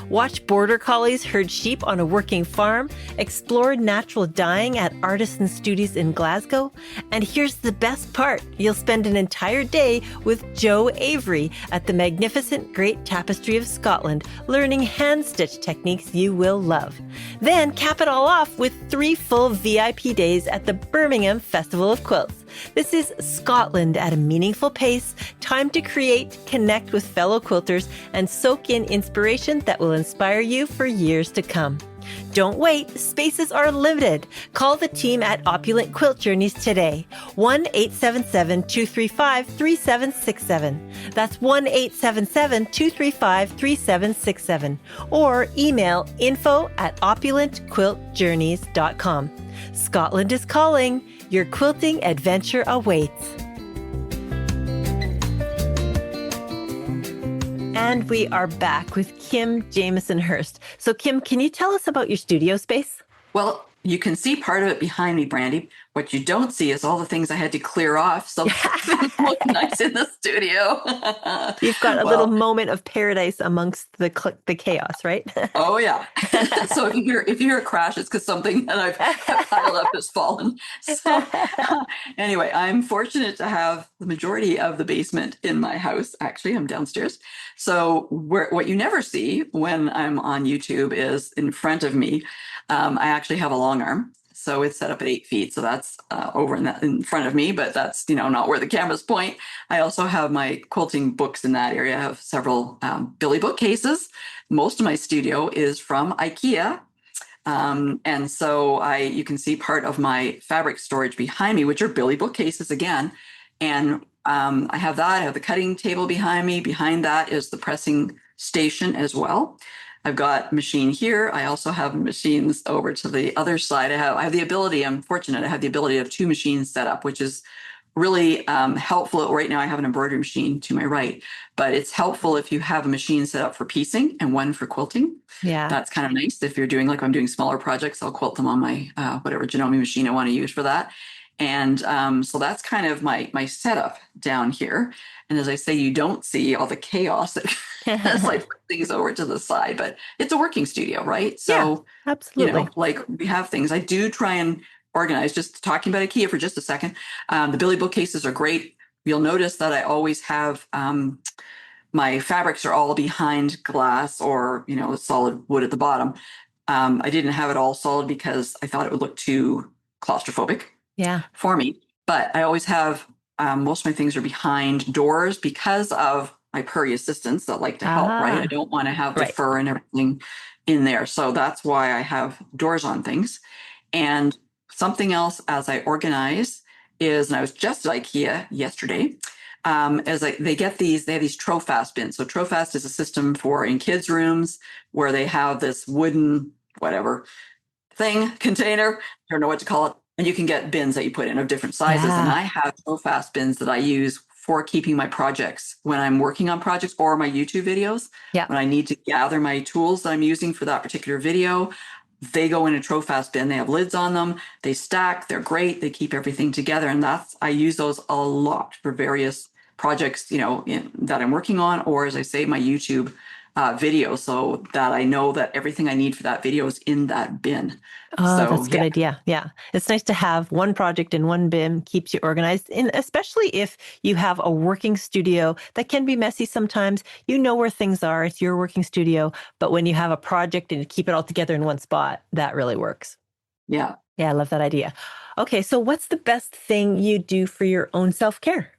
S1: Watch border collies herd sheep on a working farm, explore natural dyeing at Artisan Studios in Glasgow, and here's the best part. You'll spend an entire day with Joe Avery at the magnificent Great Tapestry of Scotland, learning hand-stitch techniques you will love. Then cap it all off with 3 full VIP days at the Birmingham Festival of Quilts. This is Scotland at a meaningful pace, time to create, connect with fellow quilters, and soak in inspiration that will inspire you for years to come. Don't wait, spaces are limited. Call the team at Opulent Quilt Journeys today. 1-877-235-3767. That's 1-877-235-3767. Or email info@opulentquiltjourneys.com. Scotland is calling. Your quilting adventure awaits. And we are back with Kim Jamieson-Hirst. So Kim, can you tell us about your studio space?
S2: Well, you can see part of it behind me, Brandy. What you don't see is all the things I had to clear off so things look nice in the studio.
S1: You've got a little moment of paradise amongst the chaos, right?
S2: Oh yeah. So if you hear a crash, it's because something that I've piled up has fallen. So anyway, I'm fortunate to have the majority of the basement in my house. Actually, I'm downstairs. So what you never see when I'm on YouTube is in front of me. I actually have a long arm. So it's set up at 8 feet. So that's over in front of me, but that's, not where the cameras point. I also have my quilting books in that area. I have several Billy bookcases. Most of my studio is from IKEA. And so you can see part of my fabric storage behind me, which are Billy bookcases again. And I have that. I have the cutting table behind me. Behind that is the pressing station as well. I've got a machine here. I also have machines over to the other side. I have the ability, I'm fortunate, I have the ability to have 2 machines set up, which is really helpful. Right now I have an embroidery machine to my right, but it's helpful if you have a machine set up for piecing and one for quilting.
S1: Yeah.
S2: That's kind of nice. If you're doing, like I'm doing smaller projects, I'll quilt them on my whatever Janome machine I want to use for that. And so that's kind of my setup down here. And as I say, you don't see all the chaos that as I put things over to the side, but it's a working studio, right? So,
S1: yeah, absolutely.
S2: Like we have things. I do try and organize. Just talking about IKEA for just a second. The Billy bookcases are great. You'll notice that I always have my fabrics are all behind glass or solid wood at the bottom. I didn't have it all solid because I thought it would look too claustrophobic.
S1: Yeah.
S2: for me. But I always have most of my things are behind doors because of my Purry assistants that like to help, right? I
S1: Ah,
S2: don't want to have the
S1: right.
S2: fur and everything in there. So that's why I have doors on things. And something else as I organize is, and I was just at IKEA yesterday, they get they have these Trofast bins. So Trofast is a system for in kids' rooms where they have this wooden, whatever, container, I don't know what to call it. And you can get bins that you put in of different sizes. And
S1: Yeah.
S2: I have Trofast bins that I use for keeping my projects when I'm working on projects or my YouTube videos.
S1: Yeah.
S2: When I need to gather my tools that I'm using for that particular video, they go in a Trofast bin. They have lids on them. They stack. They're great. They keep everything together. And I use those a lot for various projects, that I'm working on, or as I say, my YouTube video, so that I know that everything I need for that video is in that bin.
S1: Oh,
S2: So
S1: that's a good
S2: yeah,
S1: idea. Yeah. It's nice to have one project in one bin, keeps you organized. And especially if you have a working studio that can be messy sometimes, you know where things are. It's your working studio. But when you have a project and you keep it all together in one spot, that really works.
S2: yeah.
S1: Yeah, I love that idea. Okay. So what's the best thing you do for your own self-care?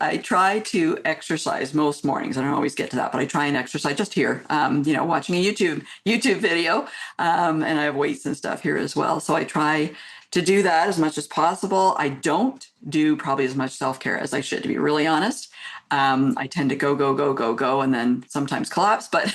S2: I try to exercise most mornings. I don't always get to that, but I try and exercise just here. Watching a YouTube video, and I have weights and stuff here as well. So I try to do that as much as possible. I don't do probably as much self care as I should, to be really honest. I tend to go, go, go, go, go, and then sometimes collapse. But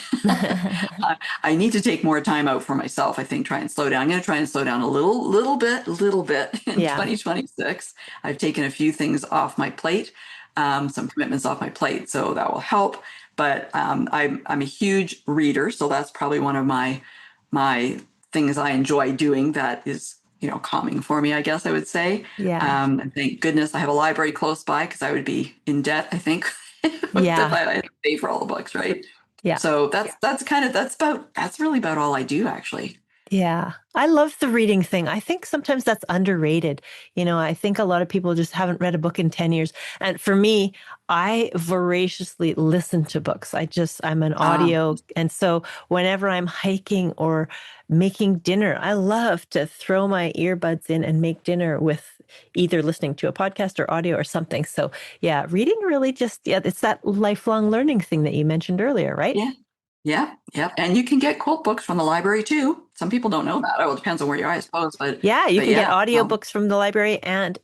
S2: I need to take more time out for myself. I think try and slow down. I'm going to try and slow down a little bit in
S1: Yeah.
S2: 2026. I've taken a few things off my plate, some commitments off my plate, so that will help. But I'm a huge reader, so that's probably one of my things I enjoy doing. That is, calming for me, I guess I would say.
S1: Yeah.
S2: And thank goodness I have a library close by, because I would be in debt, I think, if
S1: Yeah.
S2: I had to pay for all the books, right?
S1: Yeah.
S2: So that's really about all I do, actually.
S1: Yeah, I love the reading thing. I think sometimes that's underrated. I think a lot of people just haven't read a book in 10 years. And for me, I voraciously listen to books. I'm an audio. And so whenever I'm hiking or making dinner, I love to throw my earbuds in and make dinner with either listening to a podcast or audio or something. So yeah, reading really it's that lifelong learning thing that you mentioned earlier, right?
S2: Yeah. Yeah, yeah. And you can get quilt books from the library too. Some people don't know that. Oh, it depends on where you are, I suppose. But
S1: Yeah, you
S2: but
S1: can get
S2: yeah,
S1: audiobooks from the library and,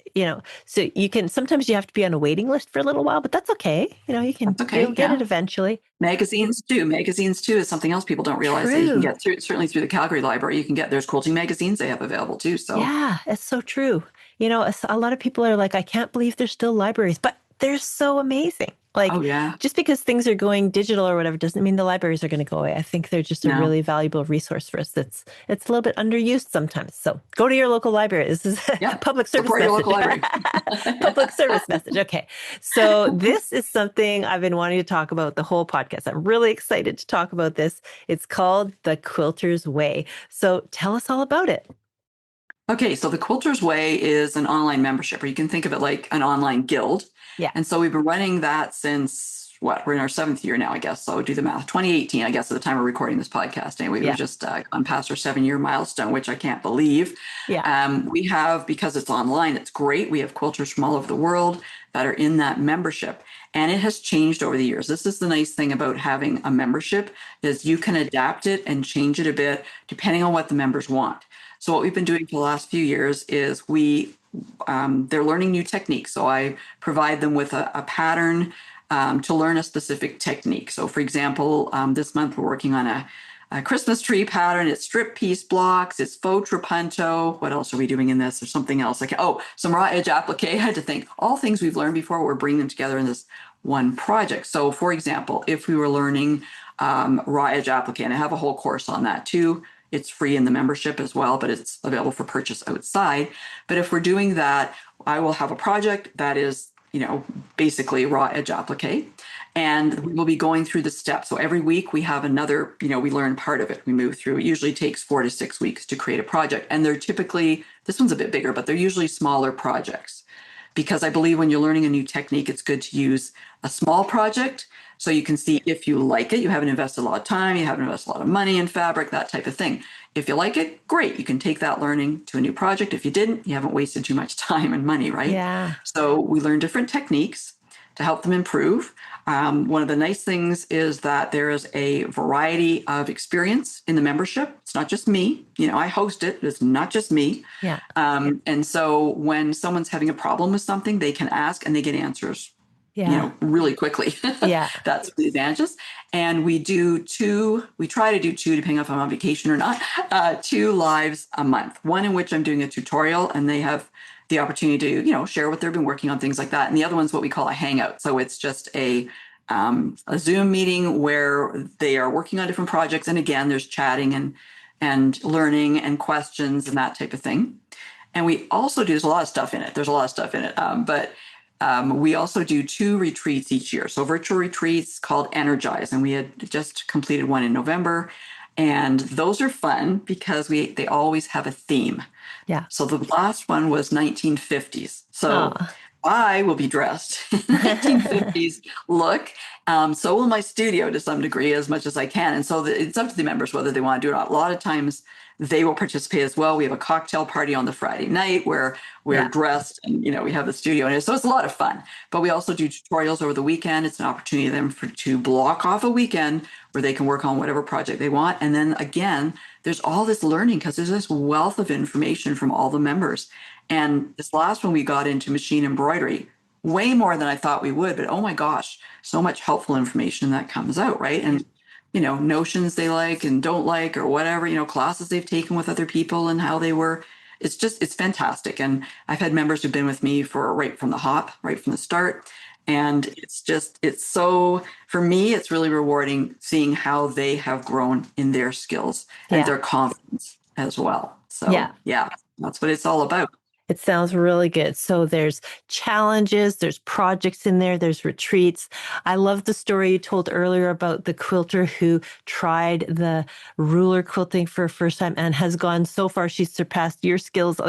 S1: so you can sometimes you have to be on a waiting list for a little while, but that's okay.
S2: that's okay.
S1: You'll get
S2: Yeah.
S1: it eventually.
S2: Magazines too. Magazines too is something else people don't realize that you can
S1: True.
S2: get through, certainly through the Calgary Library. You can get, there's quilting magazines they have available too. So,
S1: Yeah, it's so true. A lot of people are like, I can't believe there's still libraries, but they're so amazing.
S2: oh
S1: Like,
S2: yeah,
S1: just because things are going digital or whatever doesn't mean the libraries are going to go away. I think they're just a
S2: no,
S1: really valuable resource for us. It's a little bit underused sometimes. So go to your local library. This is a
S2: yeah.
S1: public service
S2: Support your
S1: message.
S2: local library.
S1: Public service message. Okay. So this is something I've been wanting to talk about the whole podcast. I'm really excited to talk about this. It's called The Quilter's Way. So tell us all about it.
S2: Okay, so the Quilters Way is an online membership, or you can think of it like an online guild.
S1: Yeah.
S2: And so we've been running that since what? We're in our 7th year now, I guess. So do the math. 2018, I guess, at the time of recording this podcast. Anyway,
S1: Yeah.
S2: we've just gone past our 7-year milestone, which I can't believe.
S1: Yeah.
S2: We have, because it's online, it's great. We have quilters from all over the world that are in that membership. And it has changed over the years. This is the nice thing about having a membership, is you can adapt it and change it a bit depending on what the members want. So what we've been doing for the last few years is they're learning new techniques. So I provide them with a pattern to learn a specific technique. So for example, this month we're working on a Christmas tree pattern. It's strip piece blocks. It's faux trapunto. What else are we doing in this? There's something else. Some raw edge applique. I had to think. All things we've learned before, we're bringing them together in this one project. So for example, if we were learning raw edge applique, and I have a whole course on that too. It's free in the membership as well, but it's available for purchase outside. But if we're doing that, I will have a project that is, basically raw edge applique. And we will be going through the steps. So every week we have another, we learn part of it. We move through. It usually takes 4 to 6 weeks to create a project. And they're typically, this one's a bit bigger, but they're usually smaller projects. Because I believe when you're learning a new technique, it's good to use a small project So you can see if you like it, you haven't invested a lot of time, you haven't invested a lot of money in fabric, that type of thing. If you like it, great. You can take that learning to a new project. If you didn't, you haven't wasted too much time and money, right?
S1: Yeah.
S2: So we learn different techniques to help them improve. One of the nice things is that there is a variety of experience in the membership. It's not just me. I host it. It's not just me.
S1: Yeah.
S2: And so when someone's having a problem with something, they can ask and they get answers,
S1: Yeah.
S2: really quickly.
S1: Yeah.
S2: That's the advantages. And we try to do two, depending if I'm on vacation or not, two lives a month. One in which I'm doing a tutorial and they have the opportunity to, share what they've been working on, things like that. And the other one's what we call a hangout. So it's just a Zoom meeting where they are working on different projects. And again, there's chatting and learning and questions and that type of thing. And we also do, there's a lot of stuff in it. But we also do 2 retreats each year. So virtual retreats called Energize. And we had just completed one in November. And those are fun because they always have a theme.
S1: Yeah.
S2: So the last one was 1950s. So
S1: Oh.
S2: I will be dressed in 1950s look. So will my studio to some degree, as much as I can. And so it's up to the members whether they want to do it or not. A lot of times they will participate as well. We have a cocktail party on the Friday night where we're dressed and, we have the studio in it. So it's a lot of fun. But we also do tutorials over the weekend. It's an opportunity for them to block off a weekend where they can work on whatever project they want. And then again, there's all this learning because there's this wealth of information from all the members. And this last one, we got into machine embroidery way more than I thought we would. But oh my gosh, so much helpful information that comes out, right? And notions they like and don't like or whatever, classes they've taken with other people and how they were. It's fantastic. And I've had members who've been with me right from the start. And for me, it's really rewarding seeing how they have grown in their skills and their confidence as well. So yeah, that's what it's all about.
S1: It sounds really good. So there's challenges, there's projects in there, there's retreats. I love the story you told earlier about the quilter who tried the ruler quilting for a first time and has gone so far, she's surpassed your skills.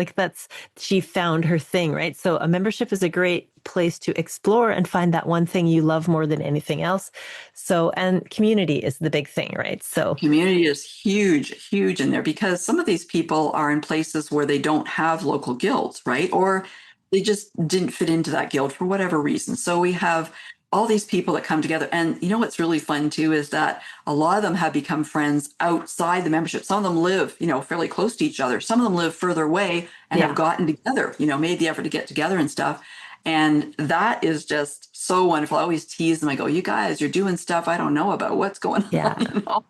S1: She found her thing, right? So a membership is a great place to explore and find that one thing you love more than anything else. So, and community is the big thing, right? So
S2: community is huge, huge in there because some of these people are in places where they don't have local guilds, right? Or they just didn't fit into that guild for whatever reason. So we have all these people that come together. And what's really fun too is that a lot of them have become friends outside the membership. Some of them live, fairly close to each other. Some of them live further away and have gotten together, made the effort to get together and stuff. And that is just so wonderful. I always tease them. I go, you guys, you're doing stuff I don't know about. What's going on?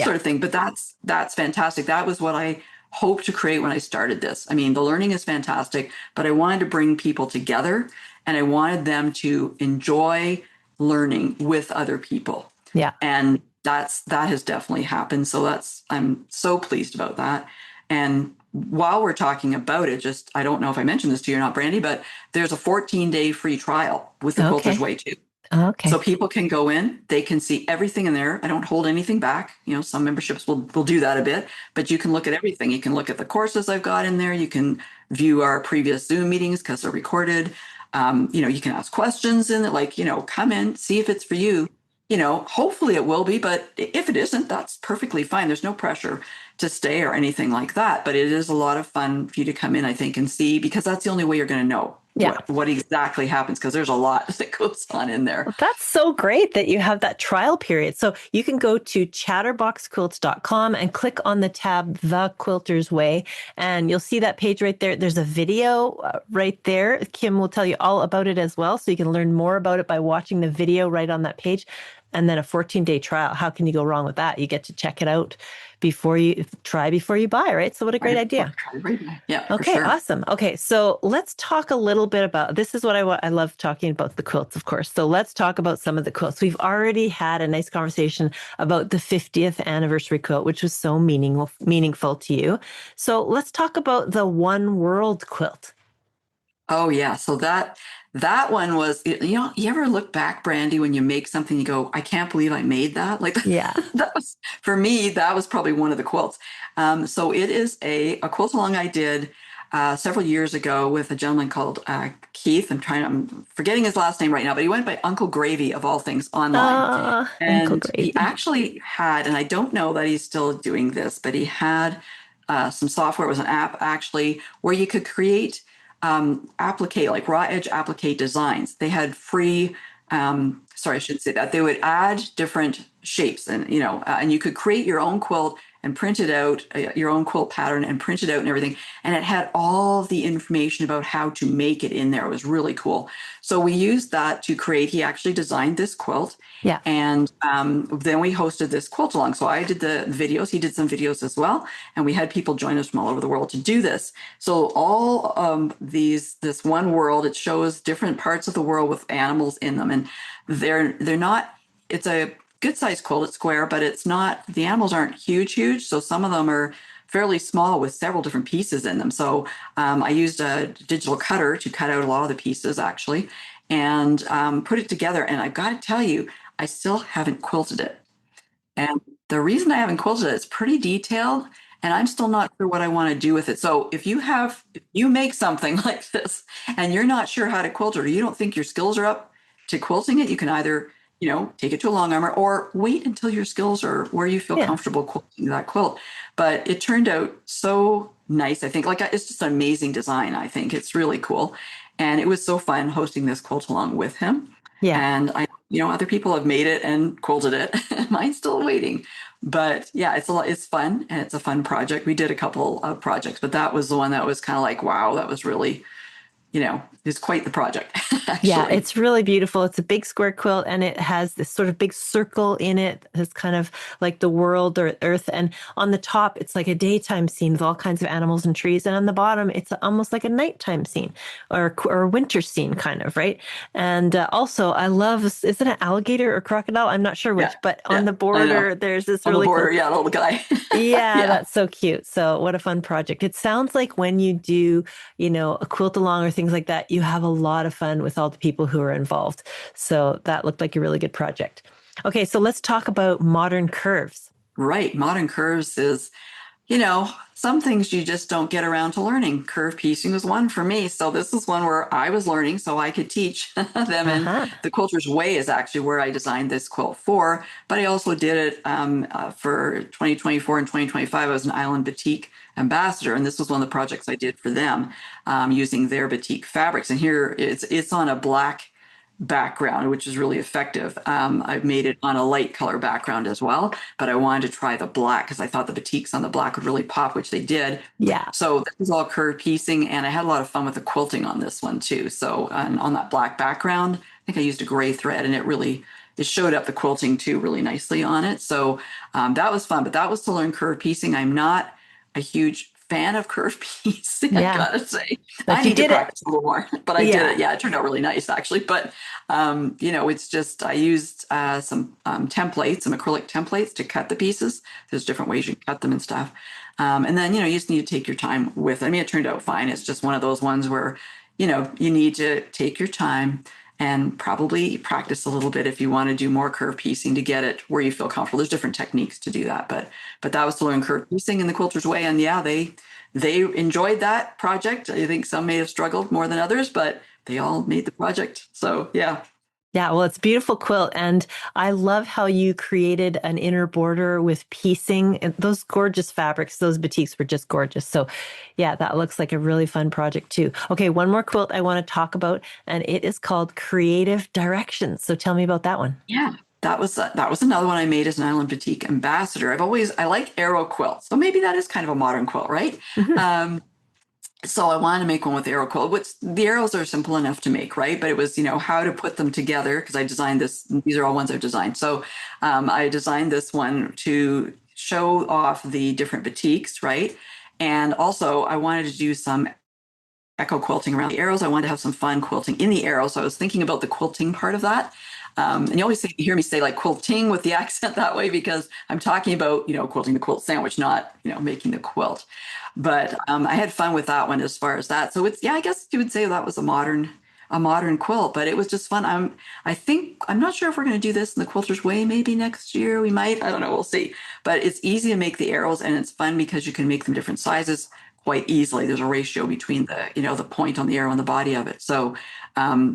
S2: Sort of thing. But that's fantastic. That was what I hoped to create when I started this. I mean, the learning is fantastic, but I wanted to bring people together and I wanted them to enjoy learning with other people.
S1: Yeah.
S2: And that has definitely happened. So I'm so pleased about that. And while we're talking about it, I don't know if I mentioned this to you or not, Brandy, but there's a 14-day free trial with the Quilters Way too.
S1: Okay.
S2: So people can go in, they can see everything in there. I don't hold anything back. Some memberships will do that a bit, but you can look at everything. You can look at the courses I've got in there. You can view our previous Zoom meetings because they're recorded. You can ask questions in it, come in, see if it's for you. Hopefully it will be, but if it isn't, that's perfectly fine. There's no pressure to stay or anything like that. But it is a lot of fun for you to come in, I think, and see, because that's the only way you're going to know what exactly happens, because there's a lot that goes on in there.
S1: Well, that's so great that you have that trial period. So you can go to chatterboxquilts.com and click on the tab, The Quilters Way, and you'll see that page right there. There's a video right there. Kim will tell you all about it as well. So you can learn more about it by watching the video right on that page. And then a 14-day trial. How can you go wrong with that? You get to check it out before you buy, right? So what a great idea.
S2: Yeah.
S1: Okay,
S2: sure.
S1: Awesome. Okay, so let's talk a little bit about, this is what I love talking about the quilts, of course. So let's talk about some of the quilts. We've already had a nice conversation about the 50th anniversary quilt, which was so meaningful to you. So let's talk about the One World quilt.
S2: Oh yeah. So that one was, you ever look back, Brandy, when you make something, you go, I can't believe I made that. That was, for me, that was probably one of the quilts. So it is a quilt along I did several years ago with a gentleman called Keith. I'm forgetting his last name right now, but he went by Uncle Gravy of all things online.
S1: Uncle
S2: And he
S1: Gravy.
S2: actually had, and I don't know that he's still doing this, but he had some software. It was an app actually where you could create applique, like raw edge applique designs. They had free, sorry, I shouldn't say that. They would add different shapes and, and you could create your own quilt and print it out, your own quilt pattern and print it out and everything. And it had all the information about how to make it in there. It was really cool. So we used that to create, he actually designed this quilt.
S1: Yeah.
S2: And then we hosted this quilt along. So I did the videos, he did some videos as well. And we had people join us from all over the world to do this. So all this one world, it shows different parts of the world with animals in them. And they're not, it's a good sized quilt, it's square, but it's not, the animals aren't huge. So some of them are fairly small with several different pieces in them. So I used a digital cutter to cut out a lot of the pieces actually and put it together. And I've got to tell you, I still haven't quilted it. And the reason I haven't quilted it, it's pretty detailed and I'm still not sure what I want to do with it. So if you make something like this and you're not sure how to quilt it or you don't think your skills are up to quilting it, you can either, take it to a long armor or wait until your skills are where you feel
S1: Yeah.
S2: comfortable quilting that quilt. But it turned out so nice. I think it's just an amazing design. I think it's really cool. And it was so fun hosting this quilt along with him.
S1: Yeah.
S2: And other people have made it and quilted it. Mine's still waiting. But yeah, it's fun and it's a fun project. We did a couple of projects, but that was the one that was kind of like, wow, that was really, it's quite the project,
S1: Yeah,
S2: actually.
S1: it's really beautiful. It's a big square quilt and it has this sort of big circle in it. It's kind of like the world or earth. And on the top, it's like a daytime scene with all kinds of animals and trees. And on the bottom, it's almost like a nighttime scene or a winter scene, kind of, right? And also, I love, is it an alligator or crocodile? I'm not sure
S2: Yeah,
S1: which, but on
S2: yeah,
S1: the
S2: I know.
S1: border, there's this
S2: On the
S1: really
S2: border,
S1: cool.
S2: yeah, little guy.
S1: Yeah,
S2: Yeah.
S1: that's so cute. So, what a fun project. It sounds like when you do, a quilt along or things like that, you have a lot of fun with all the people who are involved. So, that looked like a really good project. Okay, so let's talk about modern curves.
S2: Right. Modern curves is some things you just don't get around to learning. Curve piecing was one for me. So this is one where I was learning so I could teach them. And
S1: Uh-huh.
S2: the Quilter's Way is actually where I designed this quilt for. But I also did it for 2024 and 2025. I was an Island Batik ambassador. And this was one of the projects I did for them using their batik fabrics. And here it's on a black background, which is really effective. I've made it on a light color background as well, but I wanted to try the black because I thought the batiks on the black would really pop, which they did.
S1: Yeah.
S2: So this is all curved piecing, and I had a lot of fun with the quilting on this one too. So on that black background, I think I used a gray thread, and it showed up the quilting too really nicely on it. So that was fun, but that was to learn curved piecing. I'm not a huge fan of curved piecing, I
S1: Yeah.
S2: gotta say. I
S1: But you
S2: need to
S1: did it.
S2: practice a little more, but I did
S1: Yeah.
S2: it. Yeah, it turned out really nice actually. But it's just I used some templates, some acrylic templates to cut the pieces. There's different ways you can cut them and stuff. And then, you just need to take your time with it. I mean, it turned out fine. It's just one of those ones where, you need to take your time and probably practice a little bit if you want to do more curve piecing to get it where you feel comfortable. There's different techniques to do that, but that was to learn curve piecing in the Quilter's Way. And yeah, they enjoyed that project. I think some may have struggled more than others, but they all made the project. So yeah.
S1: Yeah, well, it's a beautiful quilt. And I love how you created an inner border with piecing. And those gorgeous fabrics, those batiks were just gorgeous. So, yeah, that looks like a really fun project too. Okay, one more quilt I want to talk about, and it is called Creative Directions. So tell me about that one.
S2: Yeah, that was another one I made as an Island Boutique ambassador. I like arrow quilts, so maybe that is kind of a modern quilt, right?
S1: Mhm.
S2: So I wanted to make one with arrow quilt, which the arrows are simple enough to make, right? But it was, how to put them together because I designed this. These are all ones I've designed. So I designed this one to show off the different batiks, right? And also I wanted to do some echo quilting around the arrows. I wanted to have some fun quilting in the arrows. So I was thinking about the quilting part of that. And you always hear me say like quilting with the accent that way because I'm talking about, quilting the quilt sandwich, not, making the quilt. But I had fun with that one as far as that. So I guess you would say that was a modern quilt, but it was just fun. I'm not sure if we're going to do this in the Quilter's Way maybe next year. We might, I don't know, we'll see. But it's easy to make the arrows and it's fun because you can make them different sizes, quite easily. There's a ratio between the point on the arrow and the body of it. So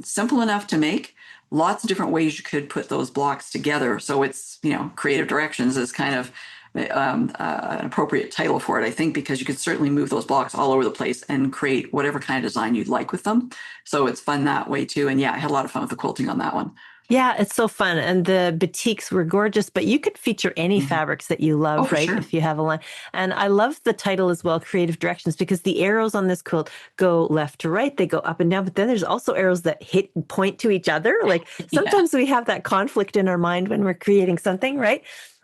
S2: simple enough to make. Lots of different ways you could put those blocks together. So it's, creative directions is kind of an appropriate title for it, I think, because you could certainly move those blocks all over the place and create whatever kind of design you'd like with them. So it's fun that way too. And yeah, I had a lot of fun with the quilting on that one.
S1: Yeah, it's so fun. And the batiks were gorgeous, but you could feature any
S2: Mhm.
S1: fabrics that you
S2: Oh,
S1: love,
S2: for
S1: right?
S2: sure.
S1: If you have a line. And I love the title as well, Creative Directions, because the arrows on this quilt go left to right, they go up and down, but then there's also arrows that point to each other. Like
S2: Yeah.
S1: sometimes we have that conflict in our mind when we're creating something, right?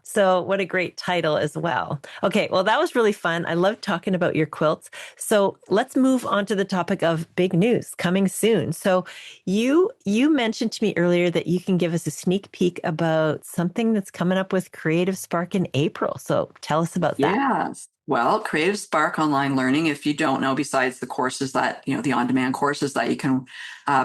S1: So what a great title as well. Okay, well, that was really fun. I love talking about your quilts. So let's move on to the topic of big news coming soon. So you mentioned to me earlier that you can give us a sneak peek about something that's coming up with Creative Spark in April. So tell us about that.
S2: Yes. Well, Creative Spark Online Learning, if you don't know, besides the courses that, the on-demand courses that you can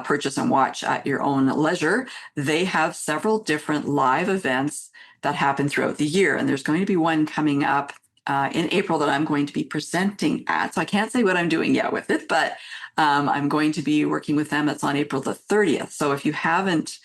S2: purchase and watch at your own leisure, they have several different live events that happen throughout the year. And there's going to be one coming up in April that I'm going to be presenting at. So I can't say what I'm doing yet with it, but I'm going to be working with them. It's on April the 30th. So if you haven't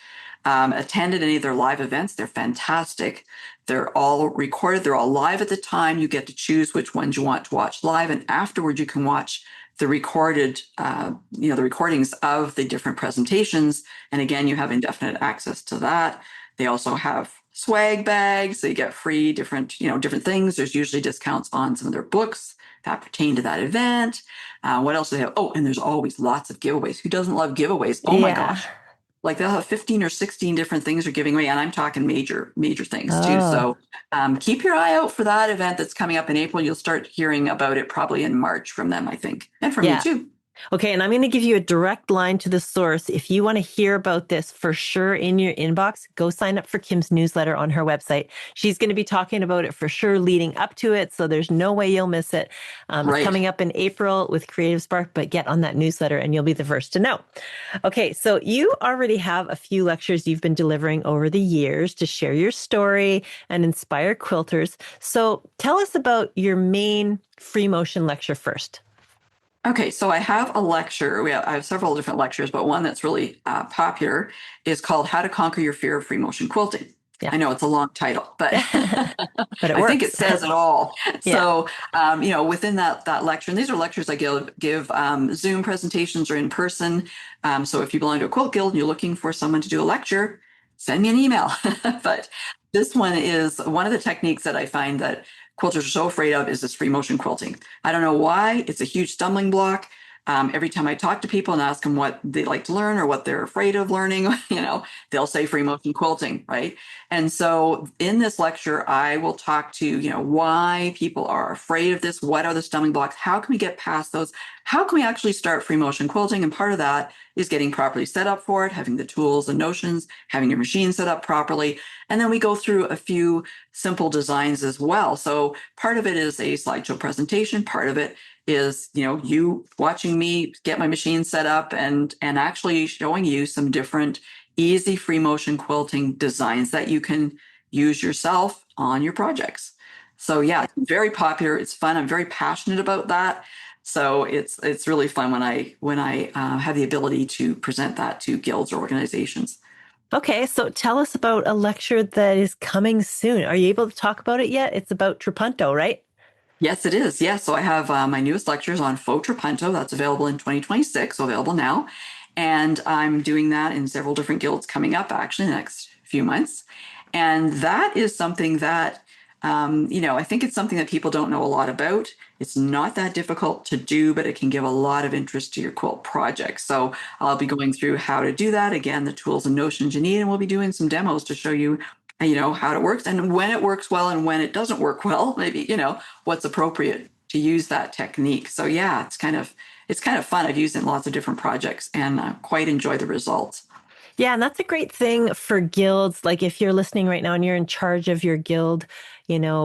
S2: attended any of their live events, they're fantastic. They're all recorded. They're all live at the time. You get to choose which ones you want to watch live, and afterward you can watch the recorded, the recordings of the different presentations. And again, you have indefinite access to that. They also have swag bags. So you get free different things. There's usually discounts on some of their books that pertain to that event. What else do they have? Oh, and there's always lots of giveaways. Who doesn't love giveaways? Oh my
S1: Yeah.
S2: gosh. Like they'll have 15 or 16 different things they're giving away, and I'm talking major things too.
S1: Oh,
S2: So keep your eye out for that event that's coming up in April. You'll start hearing about it probably in March from them, I think, and from me
S1: yeah.
S2: too.
S1: Okay, and I'm going to give you a direct line to the source. If you want to hear about this for sure in your inbox, go sign up for Kim's newsletter on her website. She's going to be talking about it for sure leading up to it, so there's no way you'll miss it. It's
S2: Right.
S1: coming up in April with Creative Spark, but get on that newsletter and you'll be the first to know. Okay, so you already have a few lectures you've been delivering over the years to share your story and inspire quilters. So tell us about your main free motion lecture first.
S2: Okay, so I have a lecture. I have several different lectures, but one that's really popular is called How to Conquer Your Fear of Free Motion Quilting.
S1: Yeah.
S2: I know it's a long title, but
S1: But it
S2: I think
S1: works.
S2: it says it all.
S1: Yeah.
S2: So, within that lecture, and these are lectures I give Zoom presentations or in person. So if you belong to a quilt guild and you're looking for someone to do a lecture, send me an email. But this one is one of the techniques that I find that quilters are so afraid of is this free motion quilting. I don't know why. It's a huge stumbling block. Every time I talk to people and ask them what they like to learn or what they're afraid of learning, they'll say free motion quilting, right? And so in this lecture, I will talk to, why people are afraid of this. What are the stumbling blocks? How can we get past those? How can we actually start free motion quilting? And part of that is getting properly set up for it, having the tools and notions, having your machine set up properly. And then we go through a few simple designs as well. So part of it is a slideshow presentation. Part of it is, you watching me get my machine set up and actually showing you some different easy free motion quilting designs that you can use yourself on your projects. So yeah, it's very popular. It's fun. I'm very passionate about that. So it's really fun when I have the ability to present that to guilds or organizations.
S1: Okay, so tell us about a lecture that is coming soon. Are you able to talk about it yet? It's about Trapunto, right?
S2: Yes, it is. Yes. So I have my newest lectures on Faux Trapunto. That's available in 2026, so available now. And I'm doing that in several different guilds coming up actually in the next few months. And that is something that, I think it's something that people don't know a lot about. It's not that difficult to do, but it can give a lot of interest to your quilt project. So I'll be going through how to do that. Again, the tools and notions you need, and we'll be doing some demos to show you, how it works and when it works well and when it doesn't work well, maybe, what's appropriate to use that technique. So yeah, it's kind of fun. I've used it in lots of different projects and quite enjoy the results.
S1: Yeah, and that's a great thing for guilds. Like if you're listening right now and you're in charge of your guild,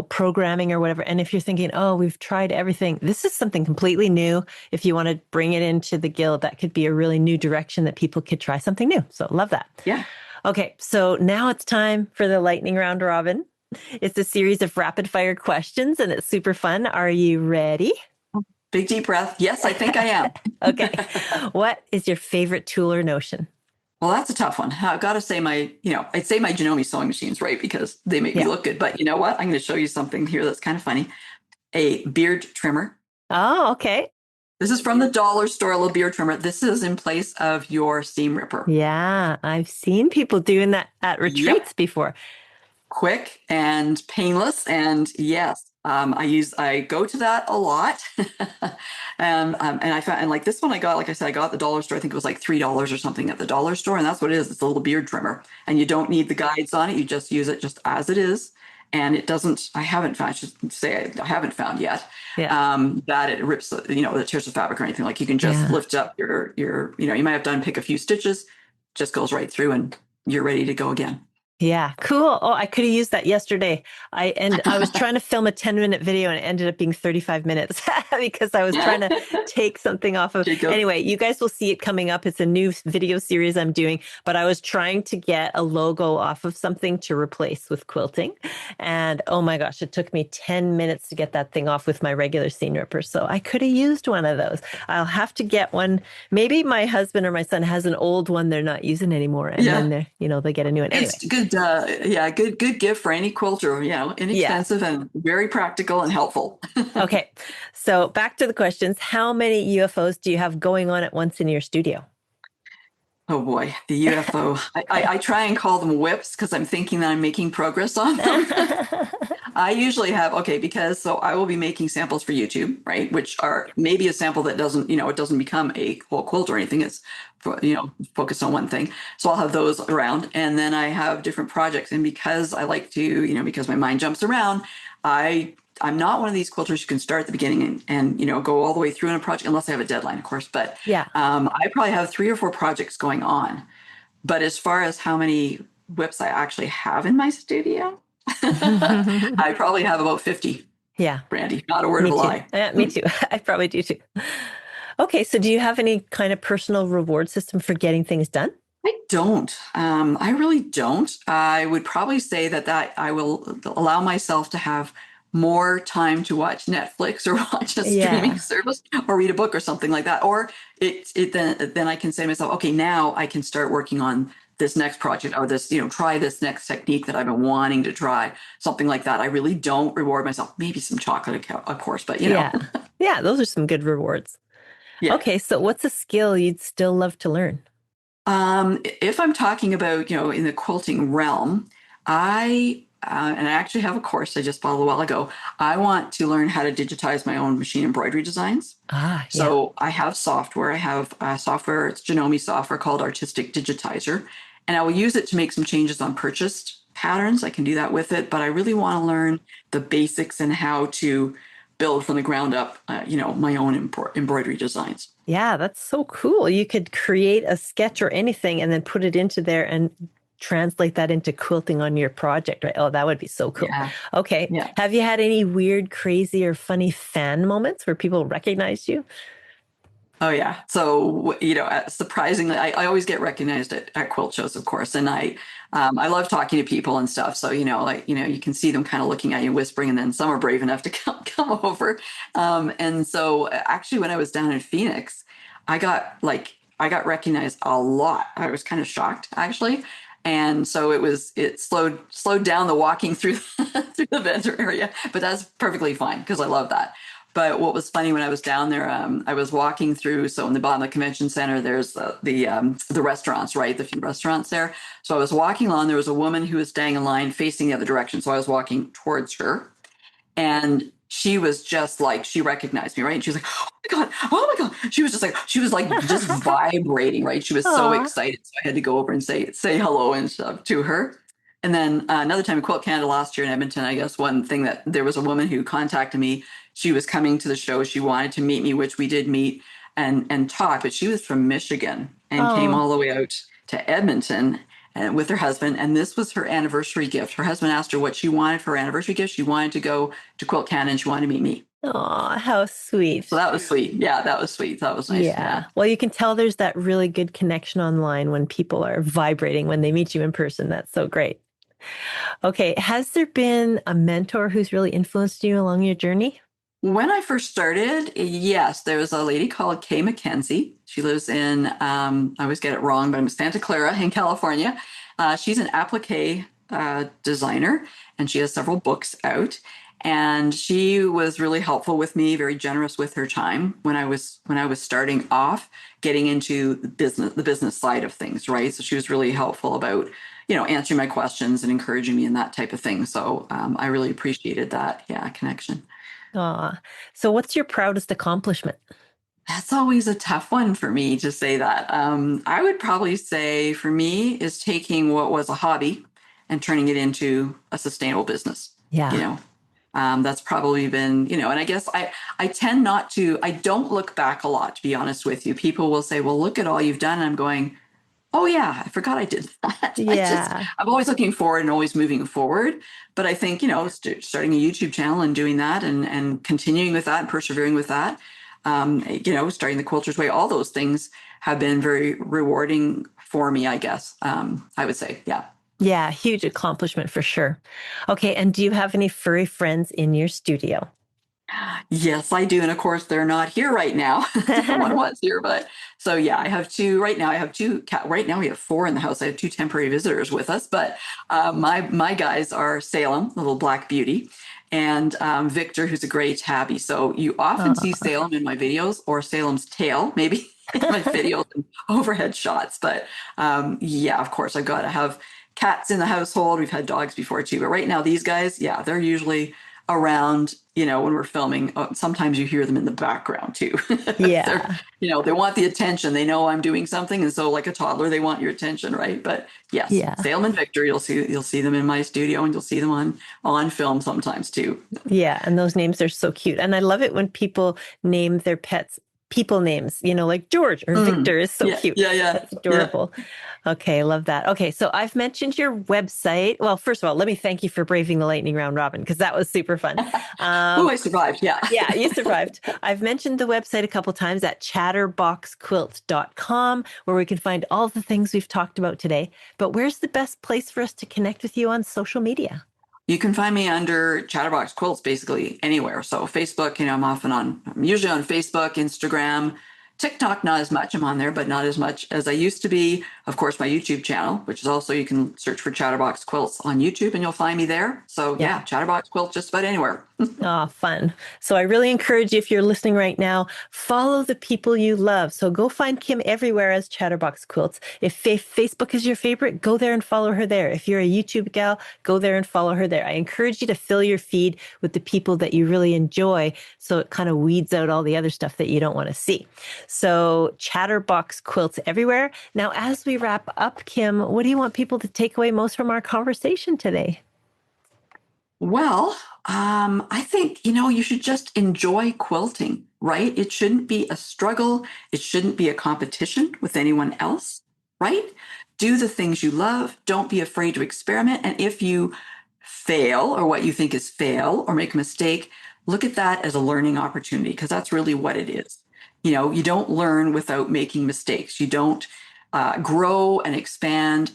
S1: programming or whatever, and if you're thinking, oh, we've tried everything, this is something completely new. If you want to bring it into the guild, that could be a really new direction that people could try something new. So love that.
S2: Yeah.
S1: Okay, so now it's time for the lightning round robin. It's a series of rapid fire questions and it's super fun. Are you ready?
S2: Big deep breath. Yes, I think I am.
S1: Okay. What is your favorite tool or notion?
S2: Well, that's a tough one. I've got to say I'd say my Janome sewing machines, right? Because they make me
S1: Yeah.
S2: look good. But you know what? I'm going to show you something here that's kind of funny. A beard trimmer.
S1: Oh, okay.
S2: This is from the dollar store, a little beard trimmer. This is in place of your seam ripper.
S1: Yeah, I've seen people doing that at
S2: Yep.
S1: retreats before.
S2: Quick and painless. And yes, I go to that a lot. And I found, and like this one I got, like I said, I got at the dollar store. I think it was like $3 or something at the dollar store. And that's what it is. It's a little beard trimmer. And you don't need the guides on it. You just use it just as it is. And it doesn't, I haven't found, I should say I haven't found yet,
S1: Yeah.
S2: that it rips, that tears the fabric or anything. Like you can just
S1: Yeah.
S2: lift up you might have done pick a few stitches, just goes right through and you're ready to go again.
S1: Yeah, cool. Oh, I could have used that yesterday. I was trying to film a 10-minute video and it ended up being 35 minutes because I was trying to take something off of.
S2: Jacob.
S1: Anyway, you guys will see it coming up. It's a new video series I'm doing, but I was trying to get a logo off of something to replace with quilting. And oh my gosh, it took me 10 minutes to get that thing off with my regular seam ripper. So I could have used one of those. I'll have to get one. Maybe my husband or my son has an old one they're not using anymore. And then they get a new one. Anyway.
S2: It's good. Good gift for any quilter. Inexpensive and very practical and helpful.
S1: Okay, so back to the questions. How many UFOs do you have going on at once in your studio?
S2: Oh boy, the UFO. I try and call them whips because I'm thinking that I'm making progress on them. I usually have, because I will be making samples for YouTube, right? Which are maybe a sample that doesn't, it doesn't become a whole quilt or anything. It's, focused on one thing. So I'll have those around. And then I have different projects. And because I like to, because my mind jumps around, I'm not one of these quilters who can start at the beginning and go all the way through in a project, unless I have a deadline, of course. But
S1: yeah,
S2: I probably have 3 or 4 projects going on. But as far as how many whips I actually have in my studio, I probably have about 50.
S1: Yeah.
S2: Brandy, not a word of a lie.
S1: Me too. I probably do too. Okay, so do you have any kind of personal reward system for getting things done?
S2: I don't. I really don't. I would probably say that I will allow myself to have more time to watch Netflix or watch a streaming service or read a book or something like that. Or then I can say to myself, okay, now I can start working on this next project or this, try this next technique that I've been wanting to try, something like that. I really don't reward myself. Maybe some chocolate, of course, but
S1: Yeah, those are some good rewards. Yeah. Okay, so what's a skill you'd still love to learn?
S2: If I'm talking about, in the quilting realm, and I actually have a course I just bought a while ago. I want to learn how to digitize my own machine embroidery designs. So I have software. I have software. It's Janome software called Artistic Digitizer. And I will use it to make some changes on purchased patterns. I can do that with it. But I really want to learn the basics and how to build from the ground up, my own embroidery designs.
S1: Yeah, that's so cool. You could create a sketch or anything and then put it into there and translate that into quilting on your project, right? Oh, that would be so cool. Yeah. Okay. Yeah. Have you had any weird, crazy, or funny fan moments where people recognized you?
S2: Oh, yeah. So, surprisingly, I always get recognized at quilt shows, of course. And I love talking to people and stuff. So, you can see them kind of looking at you, whispering, and then some are brave enough to come over. And so actually, when I was down in Phoenix, I got recognized a lot. I was kind of shocked, actually. And so it slowed down the walking through the vendor area, but that's perfectly fine because I love that. But what was funny when I was down there, I was walking through. So in the bottom of the convention center, there's the restaurants, right? The few restaurants there. So I was walking along. There was a woman who was staying in line facing the other direction. So I was walking towards her, and she was just like, she recognized me, right? And she was like, oh my God. She was just vibrating, right? She was so excited. So I had to go over and say hello and stuff to her. And then another time in Quilt Canada last year in Edmonton, I guess one thing that there was a woman who contacted me. She was coming to the show. She wanted to meet me, which we did meet and talk, but she was from Michigan and came all the way out to Edmonton with her husband. And this was her anniversary gift. Her husband asked her what she wanted for her anniversary gift. She wanted to go to Quilt Canada and she wanted to meet me.
S1: Oh, how sweet.
S2: So that was sweet. Yeah, that was sweet. That was nice.
S1: Yeah. Well, you can tell there's that really good connection online when people are vibrating when they meet you in person. That's so great. Okay. Has there been a mentor who's really influenced you along your journey?
S2: When I first started, yes, there was a lady called Kay McKenzie. She lives in, I always get it wrong, but I'm Santa Clara in California. She's an applique designer, and she has several books out. And she was really helpful with me, very generous with her time when I was starting off, getting into the business side of things, right? So she was really helpful about, answering my questions and encouraging me and that type of thing. So I really appreciated that, yeah, connection.
S1: Aw. So what's your proudest accomplishment?
S2: That's always a tough one for me to say that. I would probably say for me is taking what was a hobby and turning it into a sustainable business. You
S1: Yeah.
S2: know, that's probably been, and I guess I tend not to, I don't look back a lot, to be honest with you. People will say, well, look at all you've done. And I'm going, oh yeah, I forgot I did that.
S1: Yeah.
S2: I'm always looking forward and always moving forward. But I think, starting a YouTube channel and doing that and continuing with that and persevering with that, starting the Quilter's Way, all those things have been very rewarding for me, I guess. I would say, yeah.
S1: Yeah. Huge accomplishment for sure. Okay. And do you have any furry friends in your studio?
S2: Yes, I do. And of course, they're not here right now. One was here, but so yeah, I have two right now. I have two cat. Right now, we have four in the house. I have two temporary visitors with us, but my guys are Salem, the little black beauty, and Victor, who's a gray tabby. So you often see
S1: Aw.
S2: Salem in my videos or Salem's tail, maybe in my videos and overhead shots. But yeah, of course, I've got to have cats in the household. We've had dogs before too, but right now, these guys, yeah, they're usually around, when we're filming. Sometimes you hear them in the background too. They're,
S1: Yeah.
S2: they want the attention. They know I'm doing something. And so like a toddler, they want your attention, right? But yes,
S1: Yeah.
S2: Salem and Victor, you'll see them in my studio and you'll see them on film sometimes too.
S1: Yeah. And those names are so cute. And I love it when people name their pets people names, like George or
S2: Mm.
S1: Victor is so
S2: Yeah,
S1: cute.
S2: yeah, yeah,
S1: That's
S2: yeah.
S1: adorable. Okay, love that. Okay, so I've mentioned your website. Well, first of all, let me thank you for braving the lightning round, Robin, because that was super fun.
S2: Oh,
S1: Um,
S2: I survived. Yeah.
S1: yeah, you survived. I've mentioned the website a couple times at chatterboxquilt.com, where we can find all the things we've talked about today. But where's the best place for us to connect with you on social media?
S2: You can find me under Chatterbox Quilts basically anywhere. So Facebook, I'm usually on Facebook, Instagram, TikTok, not as much. I'm on there, but not as much as I used to be. Of course, my YouTube channel, which is also, you can search for Chatterbox Quilts on YouTube and you'll find me there. So
S1: Yeah.
S2: yeah, Chatterbox Quilts just about anywhere.
S1: Oh, fun. So I really encourage you, if you're listening right now, follow the people you love. So go find Kim everywhere as Chatterbox Quilts. If Facebook is your favorite, go there and follow her there. If you're a YouTube gal, go there and follow her there. I encourage you to fill your feed with the people that you really enjoy, so it kind of weeds out all the other stuff that you don't want to see. So Chatterbox Quilts everywhere. Now, as we wrap up, Kim, what do you want people to take away most from our conversation today?
S2: Well, I think, you should just enjoy quilting, right? It shouldn't be a struggle. It shouldn't be a competition with anyone else, right? Do the things you love. Don't be afraid to experiment. And if you fail or what you think is fail or make a mistake, look at that as a learning opportunity because that's really what it is. You don't learn without making mistakes. You don't grow and expand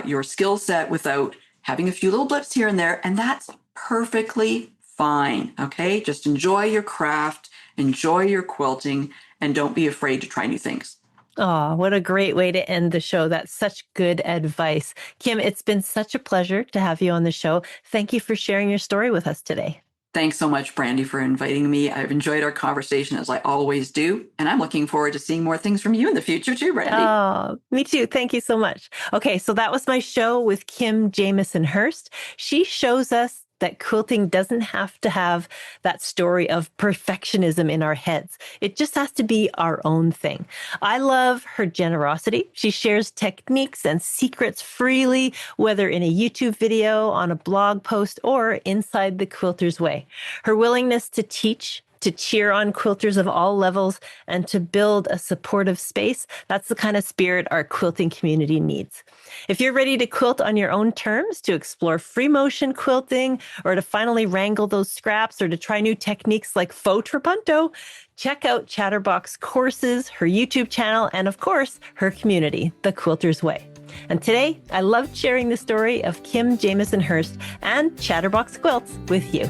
S2: your skill set without having a few little blips here and there. And that's perfectly fine. Okay. Just enjoy your craft, enjoy your quilting, and don't be afraid to try new things.
S1: Oh, what a great way to end the show. That's such good advice. Kim, it's been such a pleasure to have you on the show. Thank you for sharing your story with us today.
S2: Thanks so much, Brandy, for inviting me. I've enjoyed our conversation as I always do. And I'm looking forward to seeing more things from you in the future too, Brandy.
S1: Oh, me too. Thank you so much. Okay, so that was my show with Kim Jamieson-Hirst. She shows us that quilting doesn't have to have that story of perfectionism in our heads. It just has to be our own thing. I love her generosity. She shares techniques and secrets freely, whether in a YouTube video, on a blog post, or inside the Quilter's Way. Her willingness to teach, to cheer on quilters of all levels, and to build a supportive space, that's the kind of spirit our quilting community needs. If you're ready to quilt on your own terms, to explore free motion quilting, or to finally wrangle those scraps, or to try new techniques like faux trapunto, check out Chatterbox courses, her YouTube channel, and of course, her community, The Quilter's Way. And today, I loved sharing the story of Kim Jamieson-Hirst and Chatterbox Quilts with you.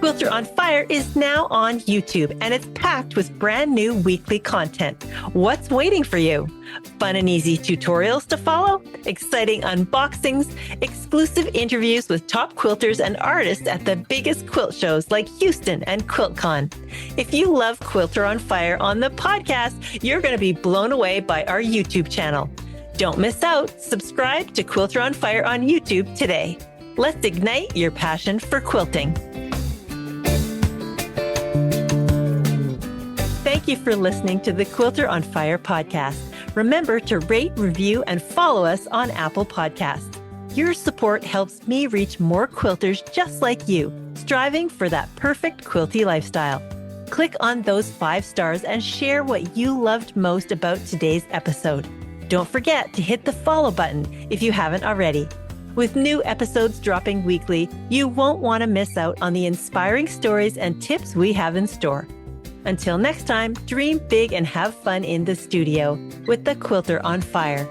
S1: Quilter on Fire is now on YouTube, and it's packed with brand new weekly content. What's waiting for you? Fun and easy tutorials to follow, exciting unboxings, exclusive interviews with top quilters and artists at the biggest quilt shows like Houston and QuiltCon. If you love Quilter on Fire on the podcast, you're going to be blown away by our YouTube channel. Don't miss out. Subscribe to Quilter on Fire on YouTube today. Let's ignite your passion for quilting. Thank you for listening to the Quilter on Fire podcast. Remember to rate, review, and follow us on Apple Podcasts. Your support helps me reach more quilters just like you, striving for that perfect quilty lifestyle. Click on those 5 stars and share what you loved most about today's episode. Don't forget to hit the follow button if you haven't already. With new episodes dropping weekly, you won't want to miss out on the inspiring stories and tips we have in store. Until next time, dream big and have fun in the studio with the Quilter on Fire.